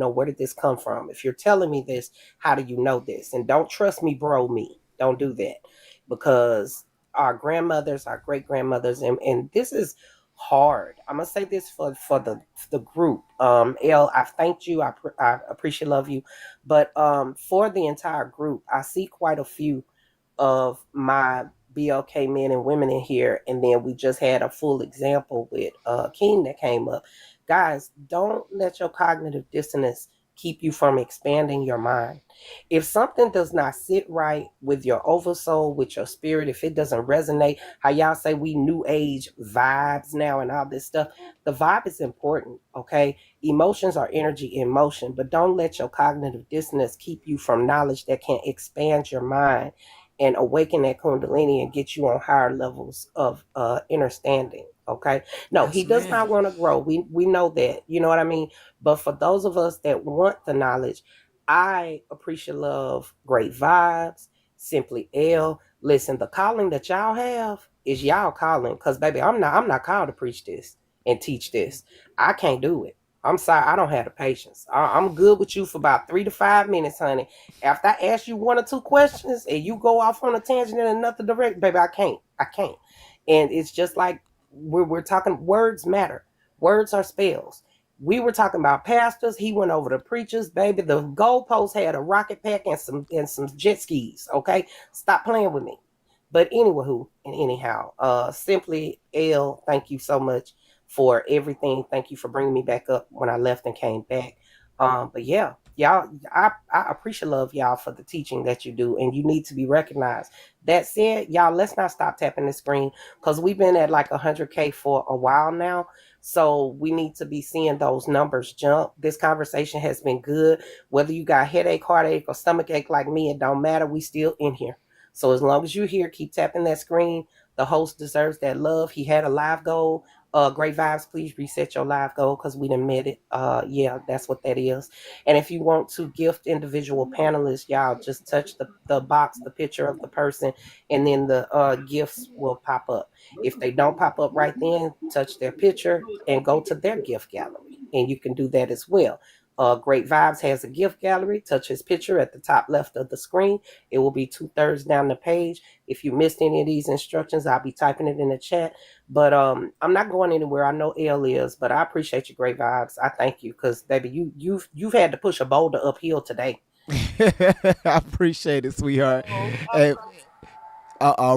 know, where did this come from? If you're telling me this, how do you know this? And don't trust me, bro, me. Don't do that. Because our grandmothers, our great grandmothers, and this is hard. I'm gonna say this for the group. L, I thanked you. I appreciate, love you, but for the entire group, I see quite a few of my BLK men and women in here, and then we just had a full example with King that came up. Guys, don't let your cognitive dissonance keep you from expanding your mind. If something does not sit right with your oversoul, with your spirit, if it doesn't resonate, how y'all say we new age vibes now and all this stuff, the vibe is important, okay? Emotions are energy in motion, but don't let your cognitive dissonance keep you from knowledge that can expand your mind and awaken that kundalini and get you on higher levels of understanding. Okay. No, he Yes, does ma'am. not want to grow. We know that. You know what I mean? But for those of us that want the knowledge, I appreciate love, great vibes, simply L. Listen, the calling that y'all have is y'all calling. Cause baby, I'm not called to preach this and teach this. I can't do it. I'm sorry, I don't have the patience. I'm good with you for about 3 to 5 minutes, honey. After I ask you one or two questions and you go off on a tangent in another direction, baby, I can't. I can't. And it's just like we're talking, words matter. Words are spells. We were talking about pastors. He went over to preachers, baby. The goalpost had a rocket pack and some jet skis. Okay, stop playing with me. But anywho and anyhow, simply L, thank you so much for everything. Thank you for bringing me back up when I left and came back. But yeah, y'all, I appreciate love y'all for the teaching that you do, and you need to be recognized. That said, y'all, let's not stop tapping the screen because we've been at like 100K for a while now. So we need to be seeing those numbers jump. This conversation has been good. Whether you got headache, heartache, or stomach ache like me, it don't matter. We still in here. So as long as you're here, keep tapping that screen. The host deserves that love. He had a live goal. Great vibes, please reset your live goal because we done met it. Yeah, that's what that is. And if you want to gift individual panelists, y'all just touch the box, the picture of the person, and then the gifts will pop up. If they don't pop up right then, touch their picture and go to their gift gallery. And you can do that as well. Great Vibes has a gift gallery. Touch his picture at the top left of the screen. It will be 2/3 down the page. If you missed any of these instructions, I'll be typing it in the chat. But I'm not going anywhere. I know L is, but I appreciate your great vibes. I thank you because baby, you've had to push a boulder uphill today. I appreciate it, sweetheart. Hey,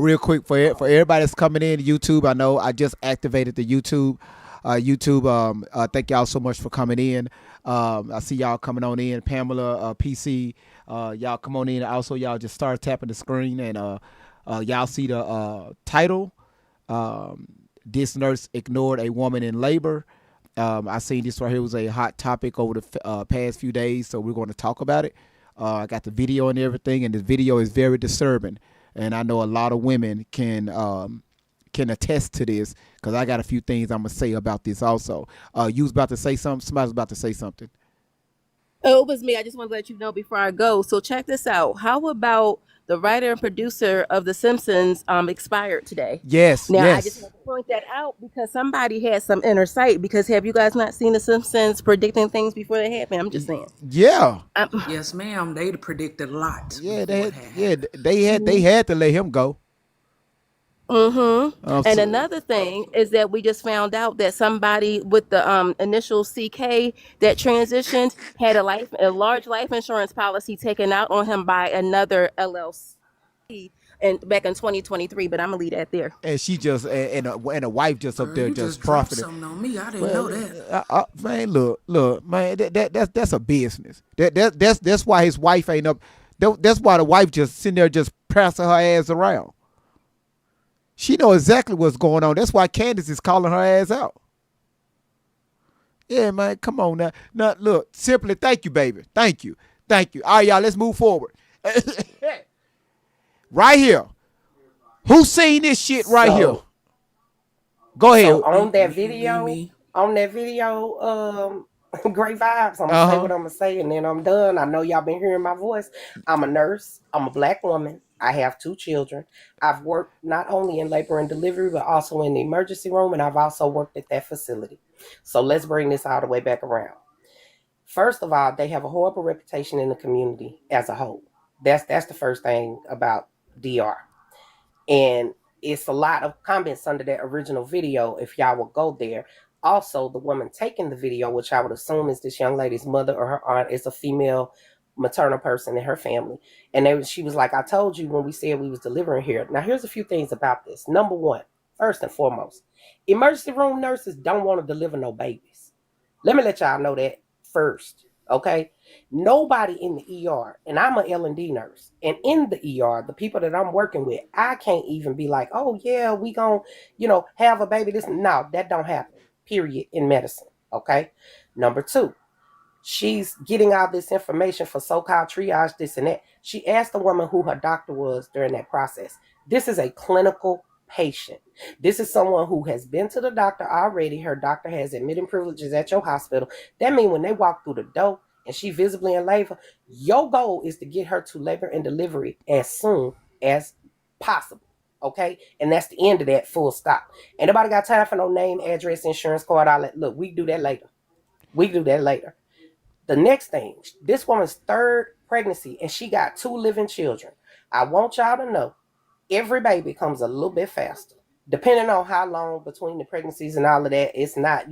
real quick for everybody that's coming in YouTube, I know I just activated the YouTube. YouTube, thank y'all so much for coming in. I see y'all coming on in. Pamela, PC, y'all come on in. Also, y'all just start tapping the screen and y'all see the title. Um, this nurse ignored a woman in labor. I seen this right here was a hot topic over the past few days, so we're going to talk about it. I got the video and everything, and the video is very disturbing. And I know a lot of women can attest to this because I got a few things I'm gonna say about this also. You was about to say something. Somebody's about to say something. Oh, it was me. I just want to let you know before I go. So check this out. How about the writer and producer of The Simpsons expired today? Yes, Now I just yes, want to point that out because somebody had some inner sight. Because have you guys not seen The Simpsons predicting things before they happen? I'm just saying. yeah, I'm, Yes, ma'am. They predicted a lot yeah. before it had happened. They had to let him go. Mm-hmm. And So, another thing is that we just found out that somebody with the initial CK that transitioned had a large life insurance policy taken out on him by another LLC and back in 2023. But I'm gonna leave that there. and she just and a wife just up Girl, there you just just dropped profiting. something on me. I didn't know Well, that. man, look, man, that's a business. That's why his wife ain't up. That's why the wife just sitting there just passing her ass around. She know exactly what's going on. That's why Candace is calling her ass out. Yeah, man, come on now. Now, look, simply thank you, baby. Thank you. Thank you. All right, y'all, let's move forward. Right here. Who seen this shit right here? So Go so ahead. on that Me. video, great vibes. I'm gonna Uh say huh. what I'm gonna say, and then I'm done. I know y'all been hearing my voice. I'm a nurse. I'm a black woman. I have 2 children. I've worked not only in labor and delivery, but also in the emergency room, and I've also worked at that facility. So let's bring this all the way back around. First of all, they have a horrible reputation in the community as a whole. That's the first thing about DR. And it's a lot of comments under that original video if y'all will go there. Also, the woman taking the video, which I would assume is this young lady's mother or her aunt, is a female maternal person in her family. And she was like, I told you when we said we was delivering here. Now, here's a few things about this. Number one, first and foremost, emergency room nurses don't want to deliver no babies. Let me let y'all know that first, okay? Nobody in the ER, and I'm an L&D nurse, and in the ER, the people that I'm working with, I can't even be like, oh yeah, we gonna, have a baby. No, that don't happen, period, in medicine, okay? Number two, she's getting all this information for so-called triage, this and that. She asked the woman who her doctor was during that process. This is a clinical patient. This is someone who has been to the doctor already. Her doctor has admitting privileges at your hospital. That means when they walk through the door and she visibly in labor, your goal is to get her to labor and delivery as soon as possible. Okay? And that's the end of that, full stop. Ain't nobody got time for no name, address, insurance card, all that. Look, we do that later. The next thing, this woman's third pregnancy, and she got 2 living children. I want y'all to know, every baby comes a little bit faster. Depending on how long between the pregnancies and all of that, it's not,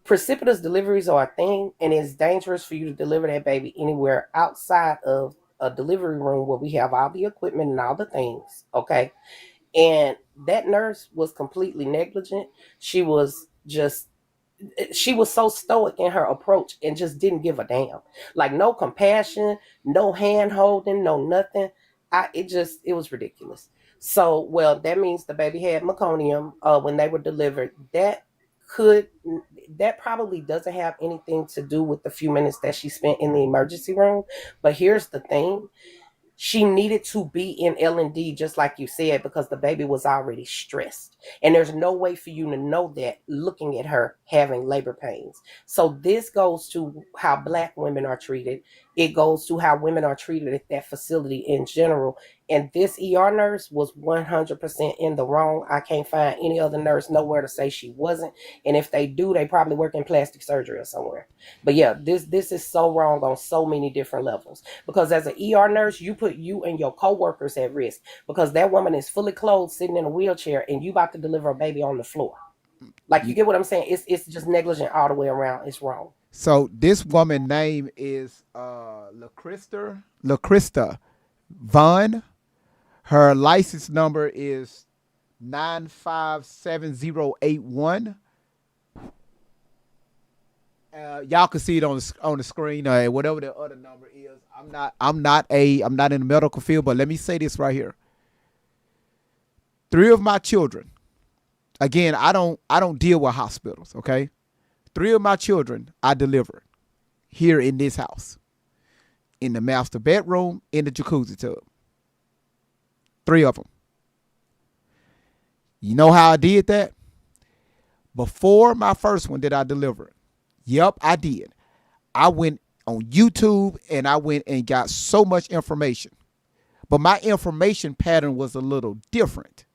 precipitous deliveries are a thing, and it's dangerous for you to deliver that baby anywhere outside of a delivery room where we have all the equipment and all the things, okay? And that nurse was completely negligent. She was so stoic in her approach and just didn't give a damn. Like, no compassion, no hand holding, no nothing. It was ridiculous. So, well, that means the baby had meconium when they were delivered. That probably doesn't have anything to do with the few minutes that she spent in the emergency room. But here's the thing. She needed to be in L&D, just like you said, because the baby was already stressed. And there's no way for you to know that looking at her having labor pains. So this goes to how Black women are treated. It goes to how women are treated at that facility in general. And this ER nurse was 100% in the wrong. I can't find any other nurse nowhere to say she wasn't. And if they do, they probably work in plastic surgery or somewhere. But yeah, this is so wrong on so many different levels. Because as an ER nurse, you put you and your coworkers at risk. Because that woman is fully clothed, sitting in a wheelchair, and you about to deliver a baby on the floor. Like, you get what I'm saying? It's just negligent all the way around. It's wrong. So this woman's name is LaCrista Vaughn. Her license number is 957081. Y'all can see it on the screen, whatever the other number is. I'm not in the medical field, but let me say this right here. 3 of my children, again, I don't deal with hospitals, okay? 3 of my children I delivered here in this house, in the master bedroom, in the jacuzzi tub. 3 of them. You know how I did that? Before my first one that I delivered, yep, I did. I went on YouTube and I went and got so much information. But my information pattern was a little different.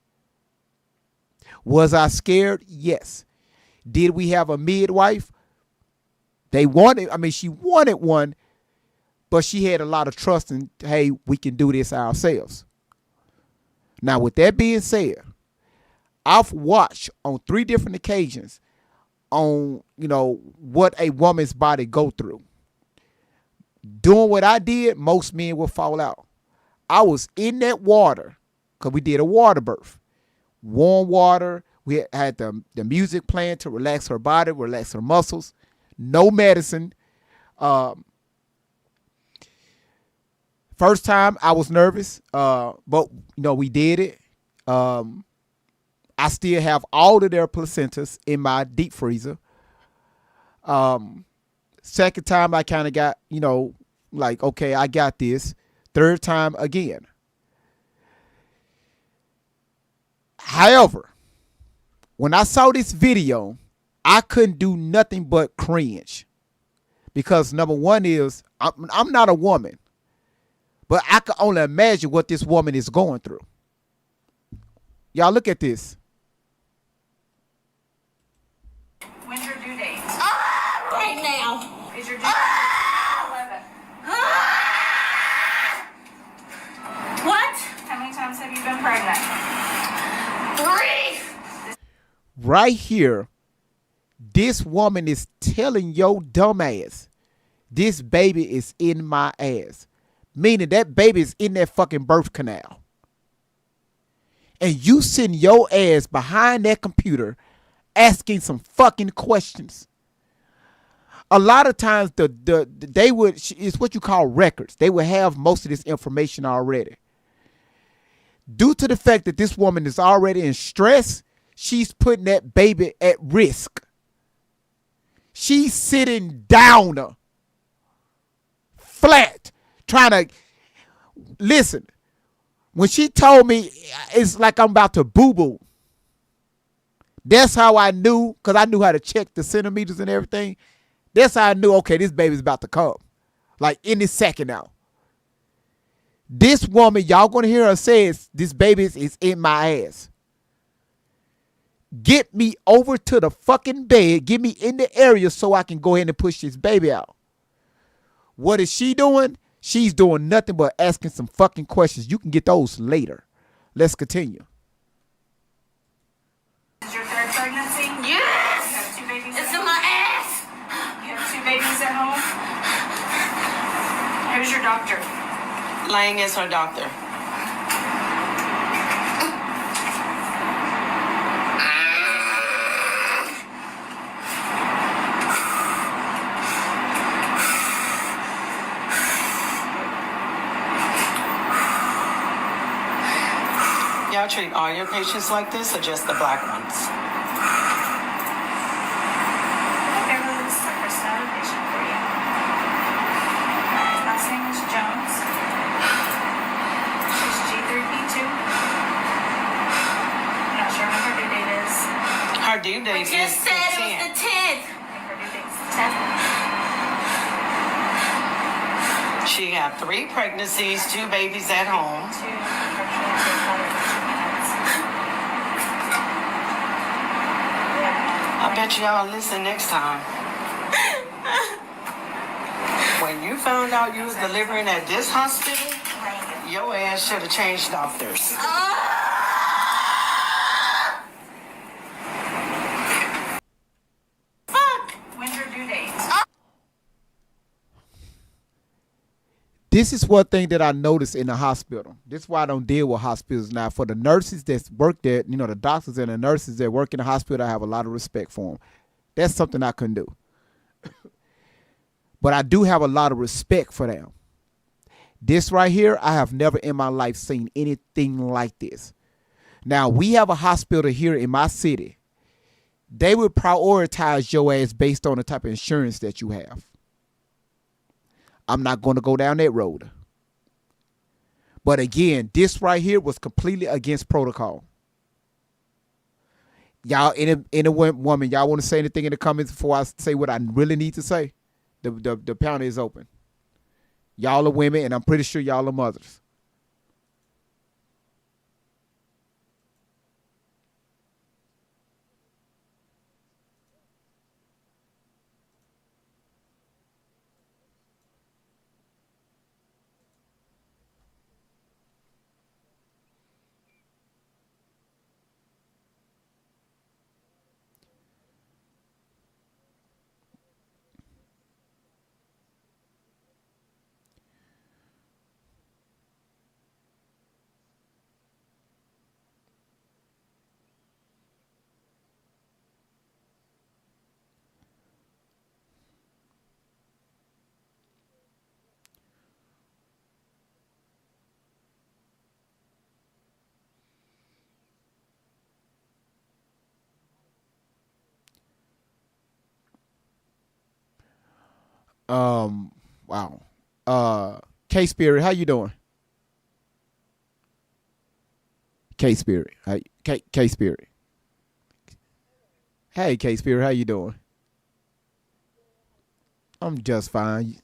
Was I scared? Yes. Did we have a midwife? She wanted one, but she had a lot of trust in, hey, we can do this ourselves. Now, with that being said, I've watched on 3 different occasions on, what a woman's body go through. Doing what I did, most men will fall out. I was in that water because we did a water birth. Warm water. We had the music playing to relax her body, relax her muscles. No medicine. First time I was nervous, but we did it. I still have all of their placentas in my deep freezer. Second time I kind of got, like, okay, I got this. Third time again. However, when I saw this video, I couldn't do nothing but cringe. Because number one is, I'm not a woman. But I can only imagine what this woman is going through. Y'all look at this. When's your due date? Right now. Is your due date? right here, this woman is telling your dumb ass, this baby is in my ass. Meaning that baby is in that fucking birth canal. And you sitting your ass behind that computer asking some fucking questions. A lot of times they would, it's what you call records. They would have most of this information already. Due to the fact that this woman is already in stress, she's putting that baby at risk. She's sitting down, flat, trying to listen. When she told me it's like I'm about to boo-boo, that's how I knew, because I knew how to check the centimeters and everything. That's how I knew, okay, this baby's about to come. Like any second now. This woman, y'all gonna hear her say this baby is in my ass. Get me over to the fucking bed. Get me in the area so I can go ahead and push this baby out. What is she doing? She's doing nothing but asking some fucking questions. You can get those later. Let's continue. Is your third pregnancy? Yes! You have two babies It's at in home? my ass! You have two babies at home? Who's your doctor? Lang is her doctor. Y'all treat all your patients like this or just the black ones? Beverly, this is our personality patient for you. His last name is Jones. She's G3P2. I'm not sure when her due date is. Her due date is I the 10th. think her due date's the 10th. She had 3 pregnancies, 2 babies at home. To unfortunately take another 2 minutes. I bet y'all listen next time. When you found out you was delivering at this hospital, your ass should have changed doctors. When's your due date? This is one thing that I noticed in the hospital. This is why I don't deal with hospitals now. For the nurses that work there, you know, the doctors and the nurses that work in the hospital, I have a lot of respect for them. That's something I couldn't do. But I do have a lot of respect for them. This right here, I have never in my life seen anything like this. Now, we have a hospital here in my city. They would prioritize your ass based on the type of insurance that you have. I'm not going to go down that road. But again, this right here was completely against protocol. Y'all, any woman, y'all want to say anything in the comments before I say what I really need to say? The panel is open. Y'all are women, and I'm pretty sure y'all are mothers. Wow. K Spirit, how you doing? K Spirit. K Spirit. Hey K Spirit, how you doing? I'm just fine.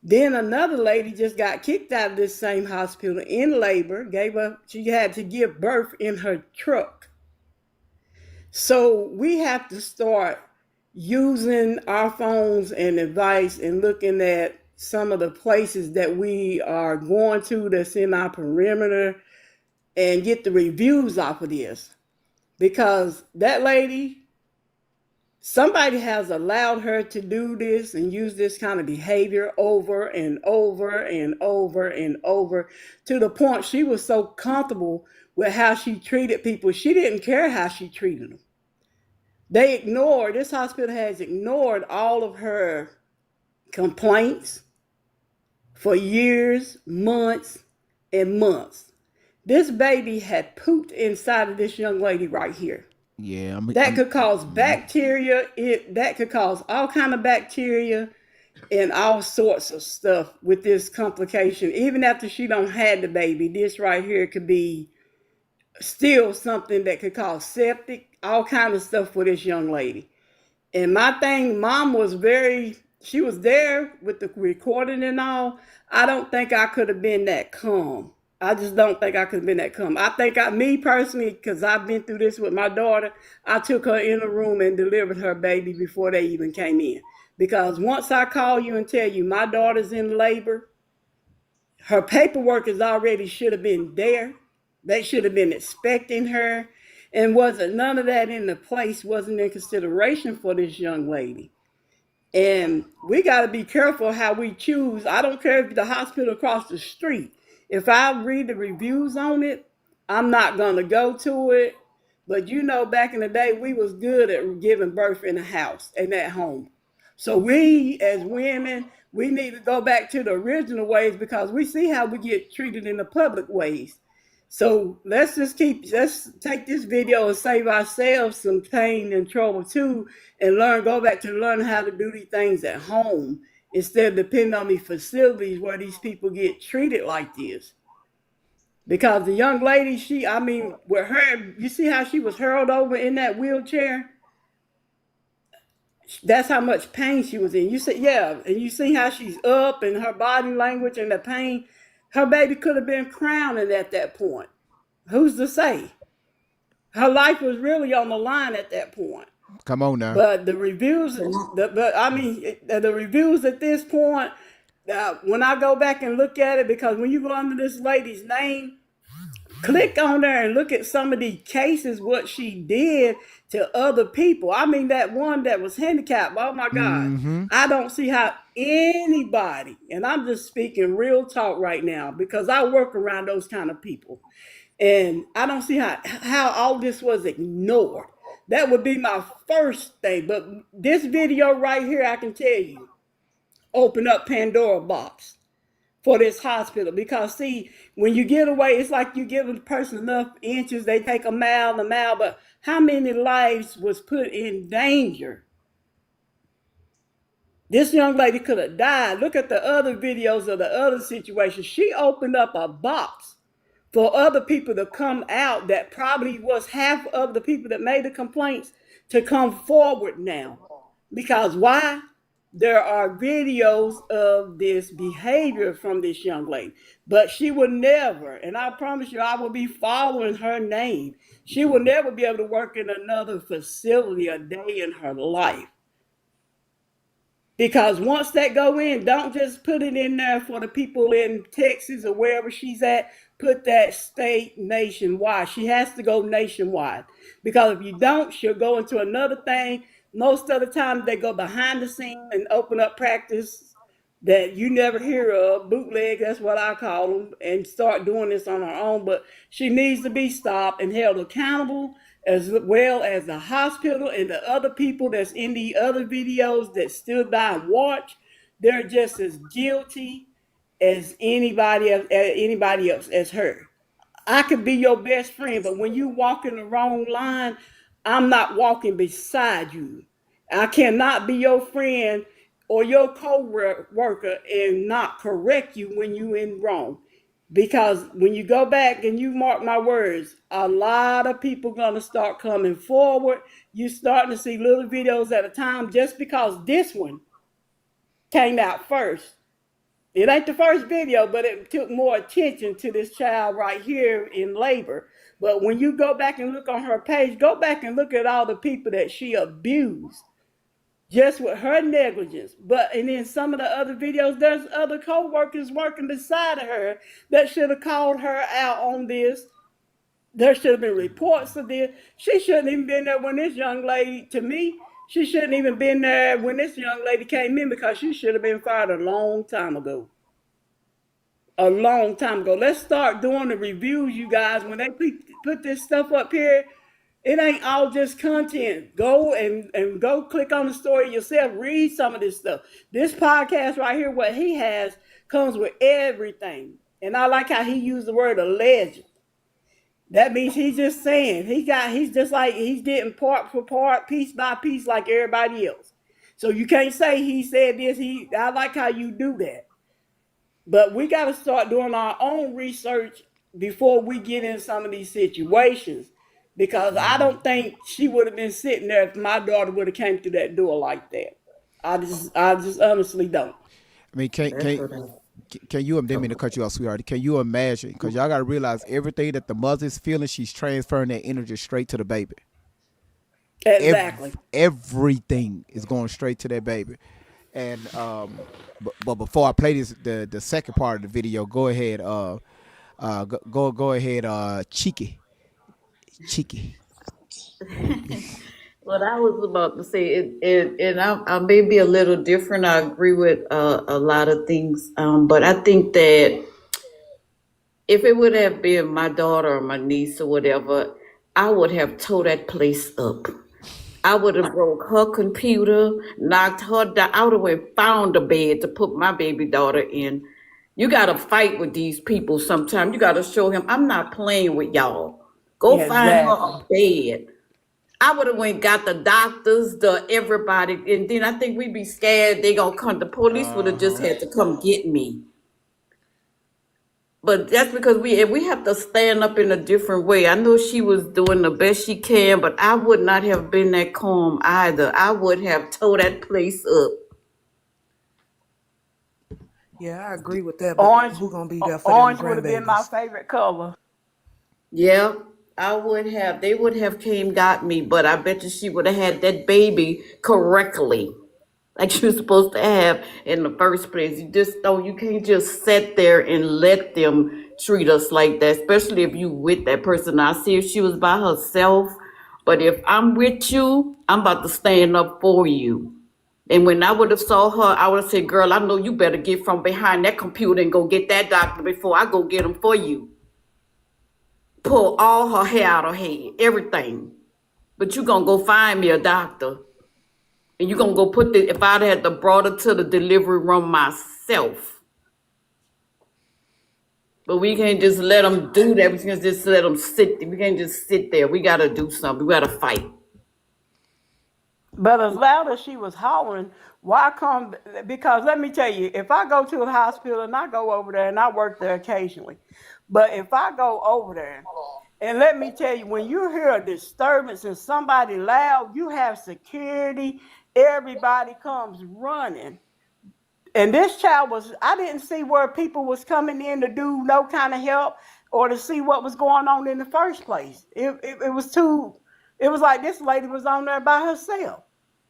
Then another lady just got kicked out of this same hospital in labor, she had to give birth in her truck. So we have to start using our phones and advice and looking at some of the places that we are going to that's in our perimeter and get the reviews off of this. Because that lady, somebody has allowed her to do this and use this kind of behavior over and over and over and over, to the point she was so comfortable with how she treated people. She didn't care how she treated them. This hospital has ignored all of her complaints for years, months, and months. This baby had pooped inside of this young lady right here. Yeah, That could cause bacteria. That could cause all kind of bacteria and all sorts of stuff with this complication. Even after she don't had the baby, this right here could be still something that could cause septic, all kind of stuff for this young lady. And my thing, mom was she was there with the recording and all. I don't think I could have been that calm. I just don't think I could have been that calm. I think me personally, because I've been through this with my daughter, I took her in a room and delivered her baby before they even came in. Because once I call you and tell you my daughter's in labor, her paperwork should have been there. They should have been expecting her. And none of that in the place wasn't in consideration for this young lady. And we got to be careful how we choose. I don't care if the hospital across the street. If I read the reviews on it, I'm not going to go to it. But back in the day, we was good at giving birth in the house and at home. So we, as women, we need to go back to the original ways, because we see how we get treated in the public ways. So let's take this video and save ourselves some pain and trouble too, and go back to learning how to do these things at home instead of depending on these facilities where these people get treated like this. Because the young lady, with her, you see how she was hurled over in that wheelchair? That's how much pain she was in. And you see how she's up and her body language and the pain. Her baby could have been crowning at that point. Who's to say? Her life was really on the line at that point. Come on now. But the reviews, the reviews at this point, when I go back and look at it, because when you go under this lady's name, click on there and look at some of the cases, what she did to other people. That one that was handicapped, oh my God. I don't see how anybody, and I'm just speaking real talk right now, because I work around those kind of people. And I don't see how all this was ignored. That would be my first thing. But this video right here, I can tell you, open up Pandora box for this hospital. Because see, when you get away, it's like you give a person enough inches, they take a mile, but how many lives was put in danger? This young lady could have died. Look at the other videos of the other situations. She opened up a box for other people to come out that probably was half of the people that made the complaints to come forward now. Because why? There are videos of this behavior from this young lady. But she would never, and I promise you, I will be following her name. She will never be able to work in another facility a day in her life. Because once that go in, don't just put it in there for the people in Texas or wherever she's at. Put that state nationwide. She has to go nationwide. Because if you don't, she'll go into another thing. Most of the time, they go behind the scene and open up practice that you never hear of, bootleg, that's what I call them, and start doing this on her own. But she needs to be stopped and held accountable, as well as the hospital and the other people that's in the other videos that stood by and watched. They're just as guilty as anybody else as her. I could be your best friend, but when you walk in the wrong line, I'm not walking beside you. I cannot be your friend or your co-worker and not correct you when you in wrong. Because when you go back and you mark my words, a lot of people gonna start coming forward. You're starting to see little videos at a time just because this one came out first. It ain't the first video, but it took more attention to this child right here in labor. But when you go back and look on her page, go back and look at all the people that she abused just with her negligence. But and in some of the other videos, there's other co-workers working beside of her that should have called her out on this. There should have been reports of this. She shouldn't even been there when this young lady, to me, she shouldn't even been there when this young lady came in, because she should have been fired a long time ago. A long time ago. Let's start doing the reviews, you guys. When they put this stuff up here, it ain't all just content. Go and go click on the story yourself. Read some of this stuff. This podcast right here, what he has, comes with everything. And I like how he used the word alleged. That means he's just saying he's just like he's getting part for part, piece by piece, like everybody else. So you can't say he said this. I like how you do that. But we got to start doing our own research before we get in some of these situations, because I don't think she would have been sitting there if my daughter would have came through that door like that. I just honestly don't. I mean, can you, didn't mean to cut you off, sweetheart. Can you imagine? Because y'all got to realize everything that the mother's feeling, she's transferring that energy straight to the baby. Exactly. Everything is going straight to that baby. And but before I play this, the second part of the video, go ahead, go ahead, Cheeky. What I was about to say, and I may be a little different. I agree with a lot of things, but I think that if it would have been my daughter or my niece or whatever, I would have tore that place up. I would have broke her computer, knocked her down. I would have went found a bed to put my baby daughter in. You got to fight with these people sometimes. You got to show him, I'm not playing with y'all. Go find her a bed. I would have went got the doctors, the everybody, and then I think we'd be scared they gonna come. The police would have just had to come get me. But that's because we have to stand up in a different way. I know she was doing the best she can, but I would not have been that calm either. I would have tore that place up. Yeah, I agree with that. But Orange, who gonna be there for orange them would have been my grandbabies? favorite color. Yeah, I would have. They would have came got me, but I bet you she would have had that baby correctly, like she was supposed to have in the first place. You can't just sit there and let them treat us like that, especially if you with that person. I see if she was by herself, but if I'm with you, I'm about to stand up for you. And when I would have saw her, I would have said, girl, I know you better get from behind that computer and go get that doctor before I go get him for you. Pull all her hair out of her head, everything. But you gonna go find me a doctor. And you gonna go if I'd had to brought her to the delivery room myself. But we can't just let them do that. We can't just let them sit there. We can't just sit there. We gotta do something. We gotta fight. But as loud as she was hollering, why come? Because let me tell you, if I go to a hospital and I go over there and I work there occasionally, but if I go over there, and let me tell you, when you hear a disturbance and somebody loud, you have security, everybody comes running. And this child I didn't see where people was coming in to do no kind of help or to see what was going on in the first place. It was like this lady was on there by herself.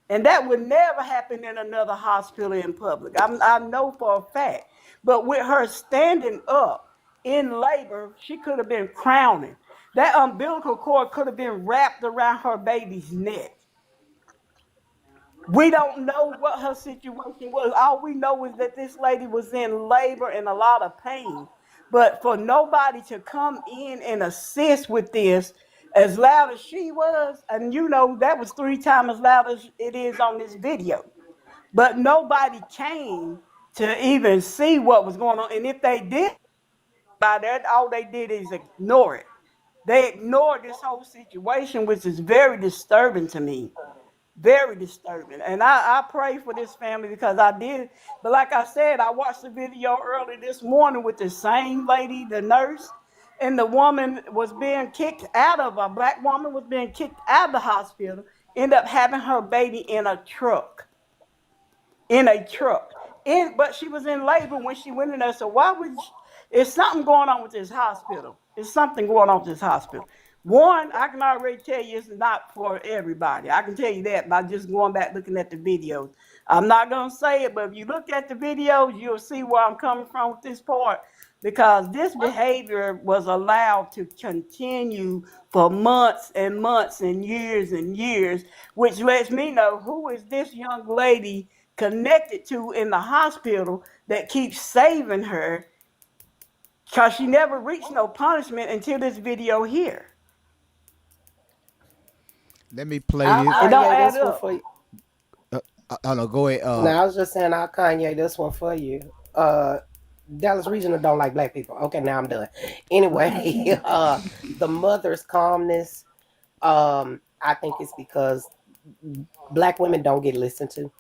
And that would never happen in another hospital in public. I know for a fact. But with her standing up in labor, she could have been crowning. That umbilical cord could have been wrapped around her baby's neck. We don't know what her situation was. All we know is that this lady was in labor and a lot of pain. But for nobody to come in and assist with this, as loud as she was, and that was 3 times as loud as it is on this video. But nobody came to even see what was going on. And if they did, by that, all they did is ignore it. They ignored this whole situation, which is very disturbing to me. Very disturbing. And I pray for this family because I did. But like I said, I watched the video early this morning with the same lady, the nurse, and the woman was being kicked out of, a black woman was being kicked out of the hospital, ended up having her baby in a truck. but she was in labor when she went in there. So why would it's something going on with this hospital? There's something going on with this hospital. One, I can already tell you it's not for everybody. I can tell you that by just going back looking at the videos. I'm not gonna say it, but if you look at the videos, you'll see where I'm coming from with this part. Because this behavior was allowed to continue for months and months and years, which lets me know who is this young lady connected to in the hospital that keeps saving her, because she never reached no punishment until this video here. Let me play I'll this. It don't Kanye add this one up. for you. Hold on, go ahead. Now, I was just saying I'll Kanye this one for you. Dallas Regional don't like black people. Okay, now I'm done. Anyway, the mother's calmness, I think it's because black women don't get listened to.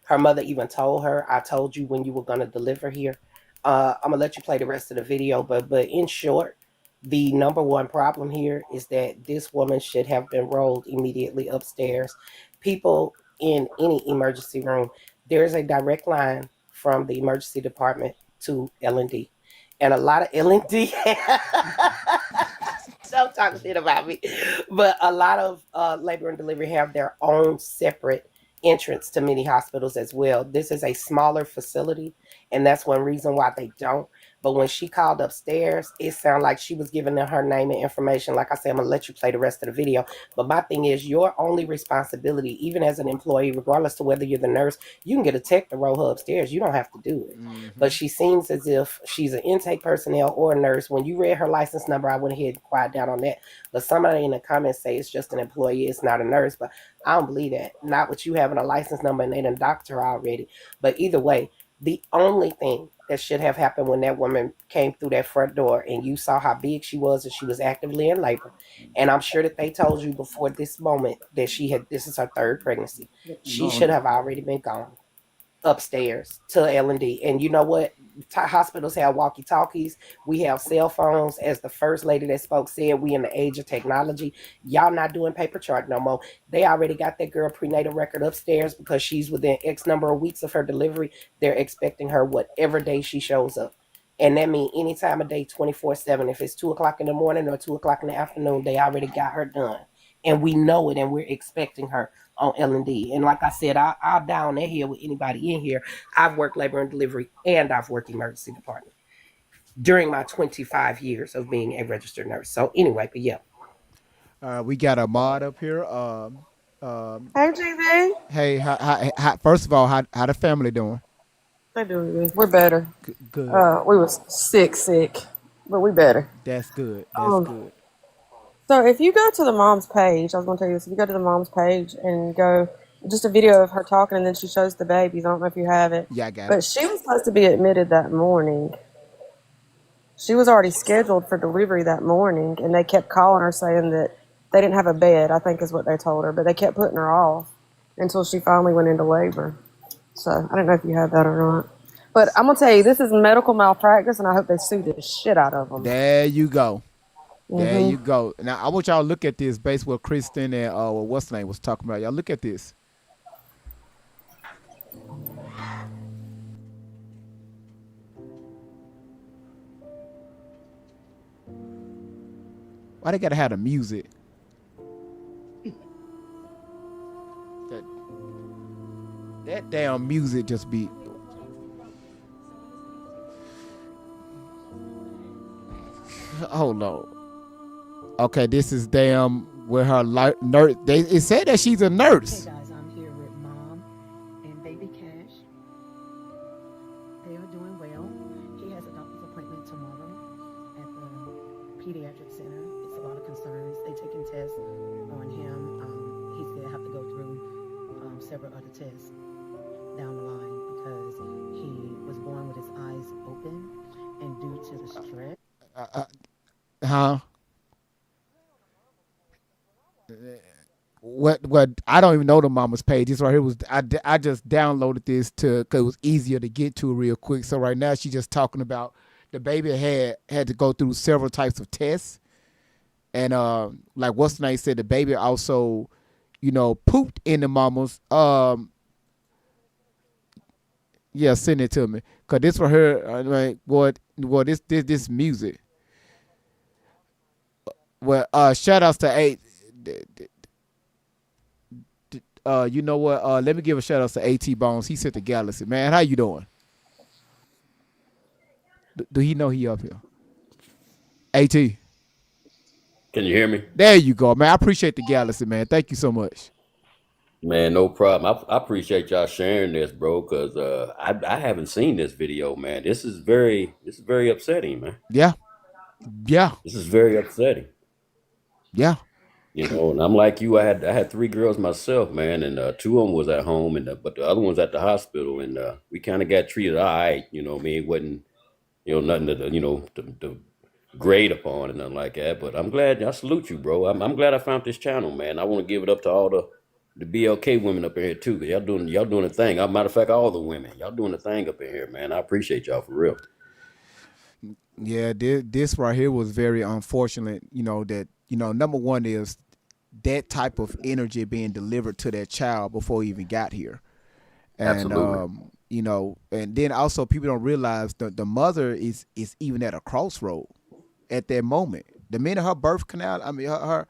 Her mother even told her, "I told you when you were gonna deliver here." I'm gonna let you play the rest of the video, but in short, the number one problem here is that this woman should have been rolled immediately upstairs. People in any emergency room, there's a direct line from the emergency department to L&D, and a lot of L&D. Don't talk shit about me. But a lot of labor and delivery have their own separate entrance to many hospitals as well. This is a smaller facility, and that's one reason why they don't. But when she called upstairs, it sounded like she was giving them her name and information. Like I said, I'm gonna let you play the rest of the video. But my thing is, your only responsibility, even as an employee, regardless of whether you're the nurse, you can get a tech to roll her upstairs. You don't have to do it. But she seems as if she's an intake personnel or a nurse. When you read her license number, I went ahead and quiet down on that. But somebody in the comments say it's just an employee, it's not a nurse. But I don't believe that. Not with you having a license number and they done docked her already. But either way, the only thing that should have happened when that woman came through that front door and you saw how big she was and she was actively in labor, and I'm sure that they told you before this moment that this is her third pregnancy. She should have already been gone upstairs to L&D. And you know what? Hospitals have walkie-talkies. We have cell phones. As the first lady that spoke said, we in the age of technology. Y'all not doing paper chart no more. They already got that girl prenatal record upstairs because she's within X number of weeks of her delivery. They're expecting her whatever day she shows up. And that means any time of day, 24/7. If it's 2 o'clock in the morning or 2 o'clock in the afternoon, they already got her done. And we know it, and we're expecting her on L&D. And like I said, I'll down that hill with anybody in here. I've worked labor and delivery, and I've worked emergency department during my 25 years of being a registered nurse. So anyway, but yeah. We got a mod up here. Hey, GB. Hey, first of all, how the family doing? They doing good. We're better. Good. We was sick, but we better. That's good. That's Um, good. So if you go to the mom's page, I was going to tell you this. If you go to the mom's page and go, just a video of her talking, and then she shows the babies. I don't know if you have it, Yeah, I got it. but she was supposed to be admitted that morning. She was already scheduled for delivery that morning, and they kept calling her saying that they didn't have a bed, I think is what they told her, but they kept putting her off until she finally went into labor. So I don't know if you have that or not. But I'm going to tell you, this is medical malpractice, and I hope they sue the shit out of them. There you go. There Hmm. you go. Now I want y'all to look at this based what Kristen and what's the name was talking about. Y'all look at this. Why they gotta have the music? That, that damn music just be. Hold on. Okay, this is damn where her nurse. It said that she's a nurse. Hey guys, I'm here with Mom and Baby Cash. They are doing well. He has a doctor's appointment tomorrow at the pediatric center. It's a lot of concerns. They taking tests on him. He's going to have to go through several other tests down the line because he was born with his eyes open, and due to the stress. Huh? What I don't even know the mama's page. This right here was I just downloaded this because it was easier to get to real quick. So right now she's just talking about the baby had to go through several types of tests, and like what's the name said, the baby also, pooped in the mama's Yeah, send it to me. Cause this for her, like, this music. Well, shout outs to you know what? Let me give a shout out to AT Bones. He sent the Galaxy. Man, how you doing? Do he know he up here? AT. Can you hear me? There you go, man. I appreciate the Galaxy, man. Thank you so much. Man, no problem. I appreciate y'all sharing this, bro, because I haven't seen this video, man. This is very upsetting, man. Yeah. This is very upsetting. Yeah. You know, and I'm like you. I had 3 girls myself, man, and 2 of them was at home, and but the other one's at the hospital, and we kind of got treated all right. You know, what I mean, it wasn't nothing to grade upon and nothing like that. But I'm glad. I salute you, bro. I'm glad I found this channel, man. I want to give it up to all the BLK women up in here too. Y'all doing the thing. As a matter of fact, all the women, y'all doing the thing up in here, man. I appreciate y'all for real. Yeah, this right here was very unfortunate. That number one is that type of energy being delivered to that child before he even got here, and Absolutely. And then also people don't realize the mother is even at a crossroad at that moment. The minute her birth canal, I mean her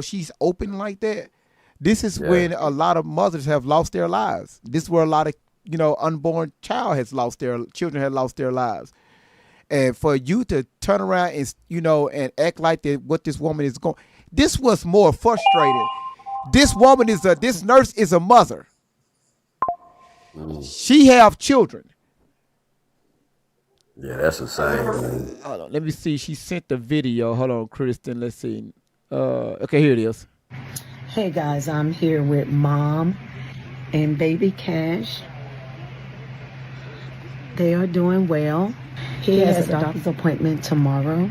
she's open like that. This is when a lot of mothers have lost their lives. This is where a lot of unborn children have lost their lives. And for you to turn around and and act like that, what this woman is going, this was more frustrated. This nurse is a mother. She have children. Yeah, that's insane, man. Hold on, let me see. She sent the video. Hold on, Kristen. Let's see. Okay, here it is. Hey guys, I'm here with Mom and Baby Cash. They are doing well. He has a doctor's appointment tomorrow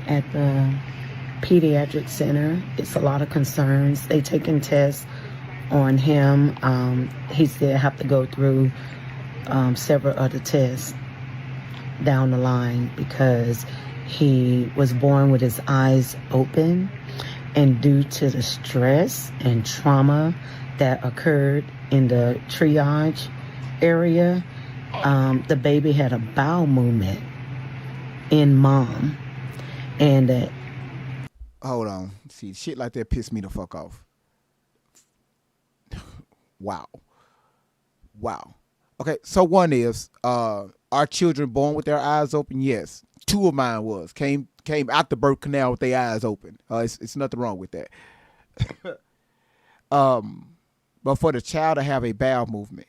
at the pediatric center. It's a lot of concerns. They taking tests on him. He still have to go through several other tests down the line because he was born with his eyes open, and due to the stress and trauma that occurred in the triage area, the baby had a bowel movement in Mom, and hold on. See, shit like that pissed me the fuck off. Wow. Okay, so one is our children born with their eyes open? Yes. 2 of mine came out the birth canal with their eyes open. It's nothing wrong with that. But for the child to have a bowel movement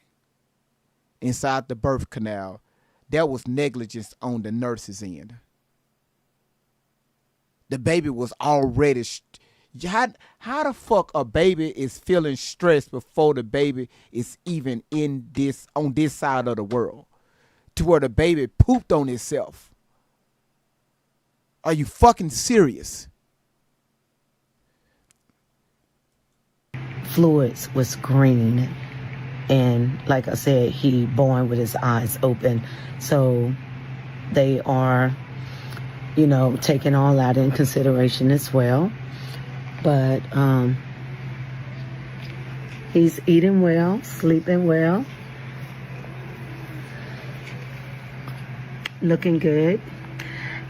inside the birth canal, that was negligence on the nurse's end. The baby was already. How the fuck a baby is feeling stressed before the baby is even on this side of the world, to where the baby pooped on itself? Are you fucking serious? fluids was green. And like I said, he born with his eyes open. So they are, taking all that in consideration as well. But he's eating well, sleeping well, looking good.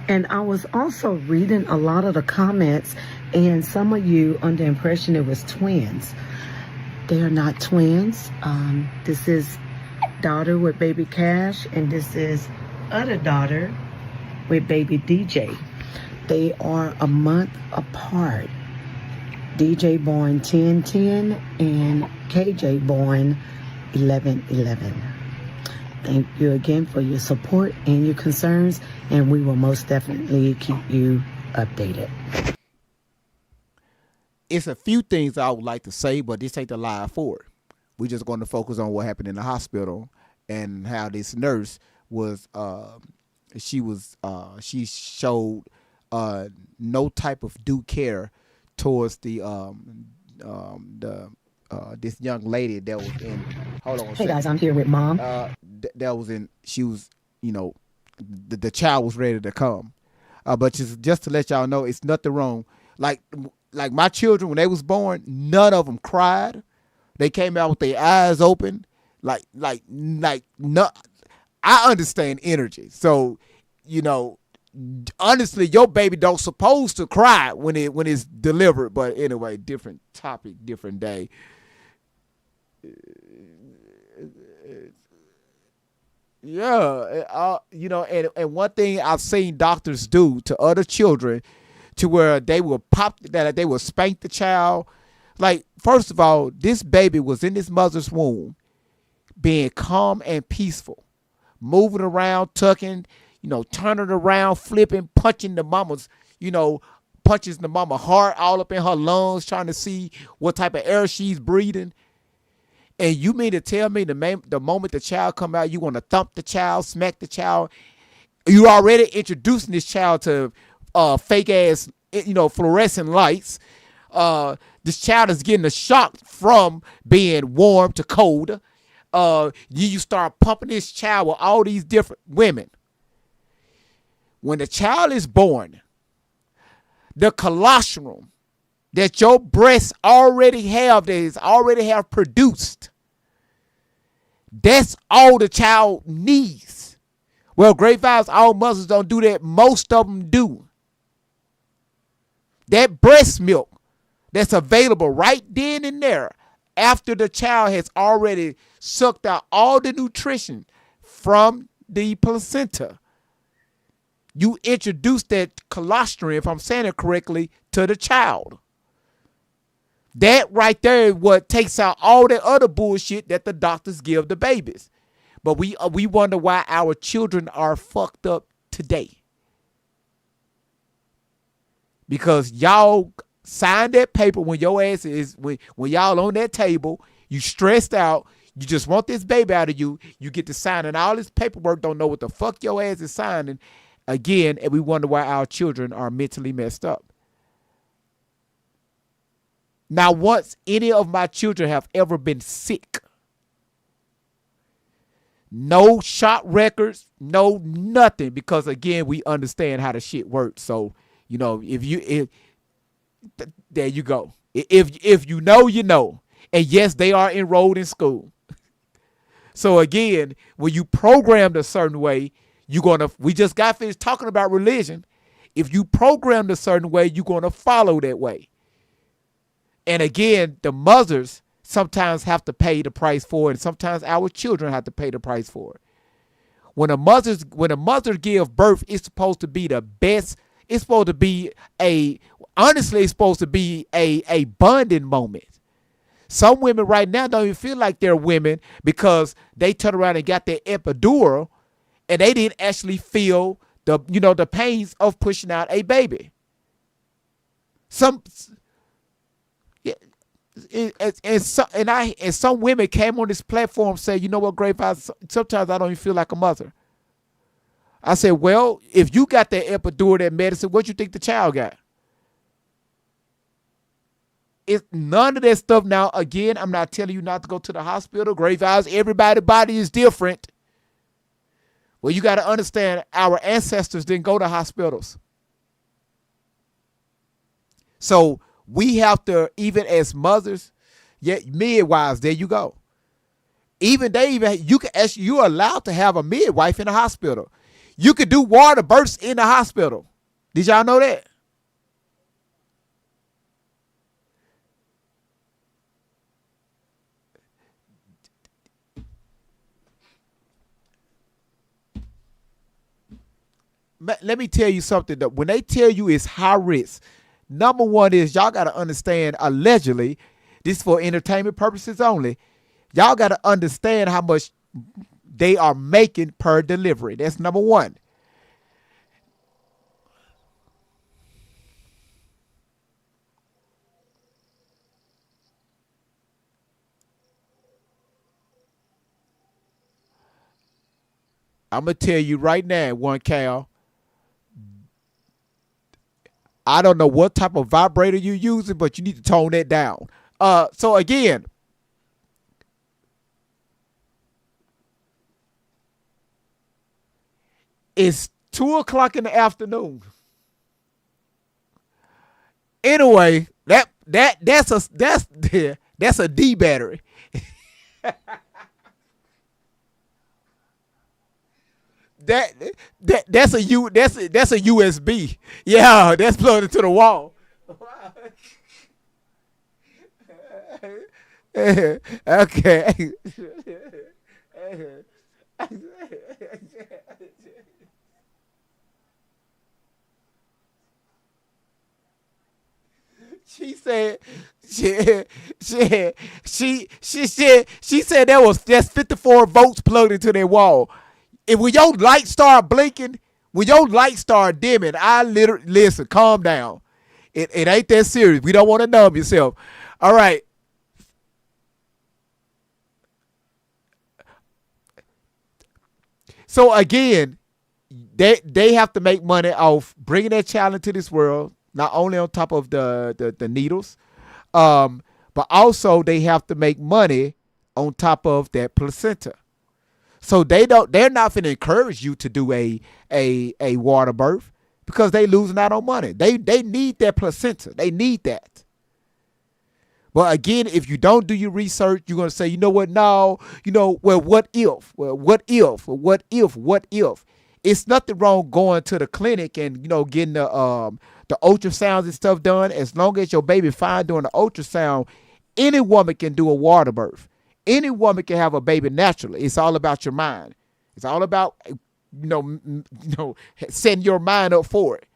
And I was also reading a lot of the comments, and some of you under the impression it was twins. They are not twins. This is daughter with baby Cash, and this is other daughter with baby DJ. They are a month apart. DJ born 10-10 and KJ born 11-11. Thank you again for your support and your concerns, and we will most definitely keep you updated. It's a few things I would like to say, but this ain't the live for it. We're just going to focus on what happened in the hospital and how this nurse was, she showed no type of due care towards the this young lady that was in. Hold on. Hey guys, I'm here with Mom. That was in. She was, the child was ready to come, but just to let y'all know, it's nothing wrong. Like my children when they was born, none of them cried. They came out with their eyes open. No, I understand energy. So, you know, honestly, your baby don't supposed to cry when it's delivered. But anyway, different topic, different day. Yeah, you know, and one thing I've seen doctors do to other children, to where they will they will spank the child. Like, first of all, this baby was in his mother's womb, being calm and peaceful, moving around, tucking, you know, turning around, flipping, punching the mama's, you know, punches the mama heart all up in her lungs, trying to see what type of air she's breathing. And you mean to tell me the moment the child come out, you want to thump the child, smack the child? You already introducing this child to fake ass, you know, fluorescent lights. This child is getting a shock from being warm to cold. You start pumping this child with all these different women. When the child is born, the colostrum that your breasts already have produced, that's all the child needs. Well, Great Vibes, all mothers don't do that. Most of them do. That breast milk that's available right then and there, after the child has already sucked out all the nutrition from the placenta, you introduce that colostrum, if I'm saying it correctly, to the child. That right there is what takes out all the other bullshit that the doctors give the babies. But we wonder why our children are fucked up today. Because y'all signed that paper when your ass is, when y'all on that table, you stressed out, you just want this baby out of you, you get to signing all this paperwork, don't know what the fuck your ass is signing again, and we wonder why our children are mentally messed up. Now, once any of my children have ever been sick, no shot records, no nothing, because again, we understand how the shit works. So, you know, there you go. If you know, you know. And yes, they are enrolled in school. So again, when you programmed a certain way, we just got finished talking about religion. If you programmed a certain way, you're gonna follow that way. And again, the mothers sometimes have to pay the price for it, and sometimes our children have to pay the price for it. When a mother gives birth, it's supposed to be the best. It's supposed to be a bonding moment. Some women right now don't even feel like they're women because they turn around and got their epidural, and they didn't actually feel the pains of pushing out a baby. Some women came on this platform say, you know what, Great Vibes, sometimes I don't even feel like a mother. I said, well, if you got that epidural, that medicine, what you think the child got? It's none of that stuff. Now, again, I'm not telling you not to go to the hospital. Great Vibes, everybody's body is different. Well, you got to understand, our ancestors didn't go to hospitals. So we have to, even as mothers, midwives, there you go. You're allowed to have a midwife in the hospital. You could do water births in the hospital. Did y'all know that? Let me tell you something, that when they tell you it's high risk, number one is y'all got to understand, allegedly, this is for entertainment purposes only, y'all got to understand how much they are making per delivery. That's number one. I'm going to tell you right now, one Cal, I don't know what type of vibrator you're using, but you need to tone that down. So again, it's 2:00 in the afternoon. Anyway, that's a D battery. that that's a USB. Yeah, that's plugged into the wall. Okay. She said she said that's 54 volts plugged into their wall. And when your light start blinking, when your light start dimming, I literally listen, calm down. It ain't that serious. We don't want to numb yourself. All right. So again, they have to make money off bringing their child into this world, not only on top of the needles, but also they have to make money on top of that placenta. So they're not going to encourage you to do a water birth because they losing out on money. They need that placenta. They need that. But again, if you don't do your research, you're going to say, you know what? No, well, what if? Well, what if? What if? What if? It's nothing wrong going to the clinic and, getting the ultrasounds and stuff done. As long as your baby fine during the ultrasound, any woman can do a water birth. Any woman can have a baby naturally. It's all about your mind. It's all about, setting your mind up for it.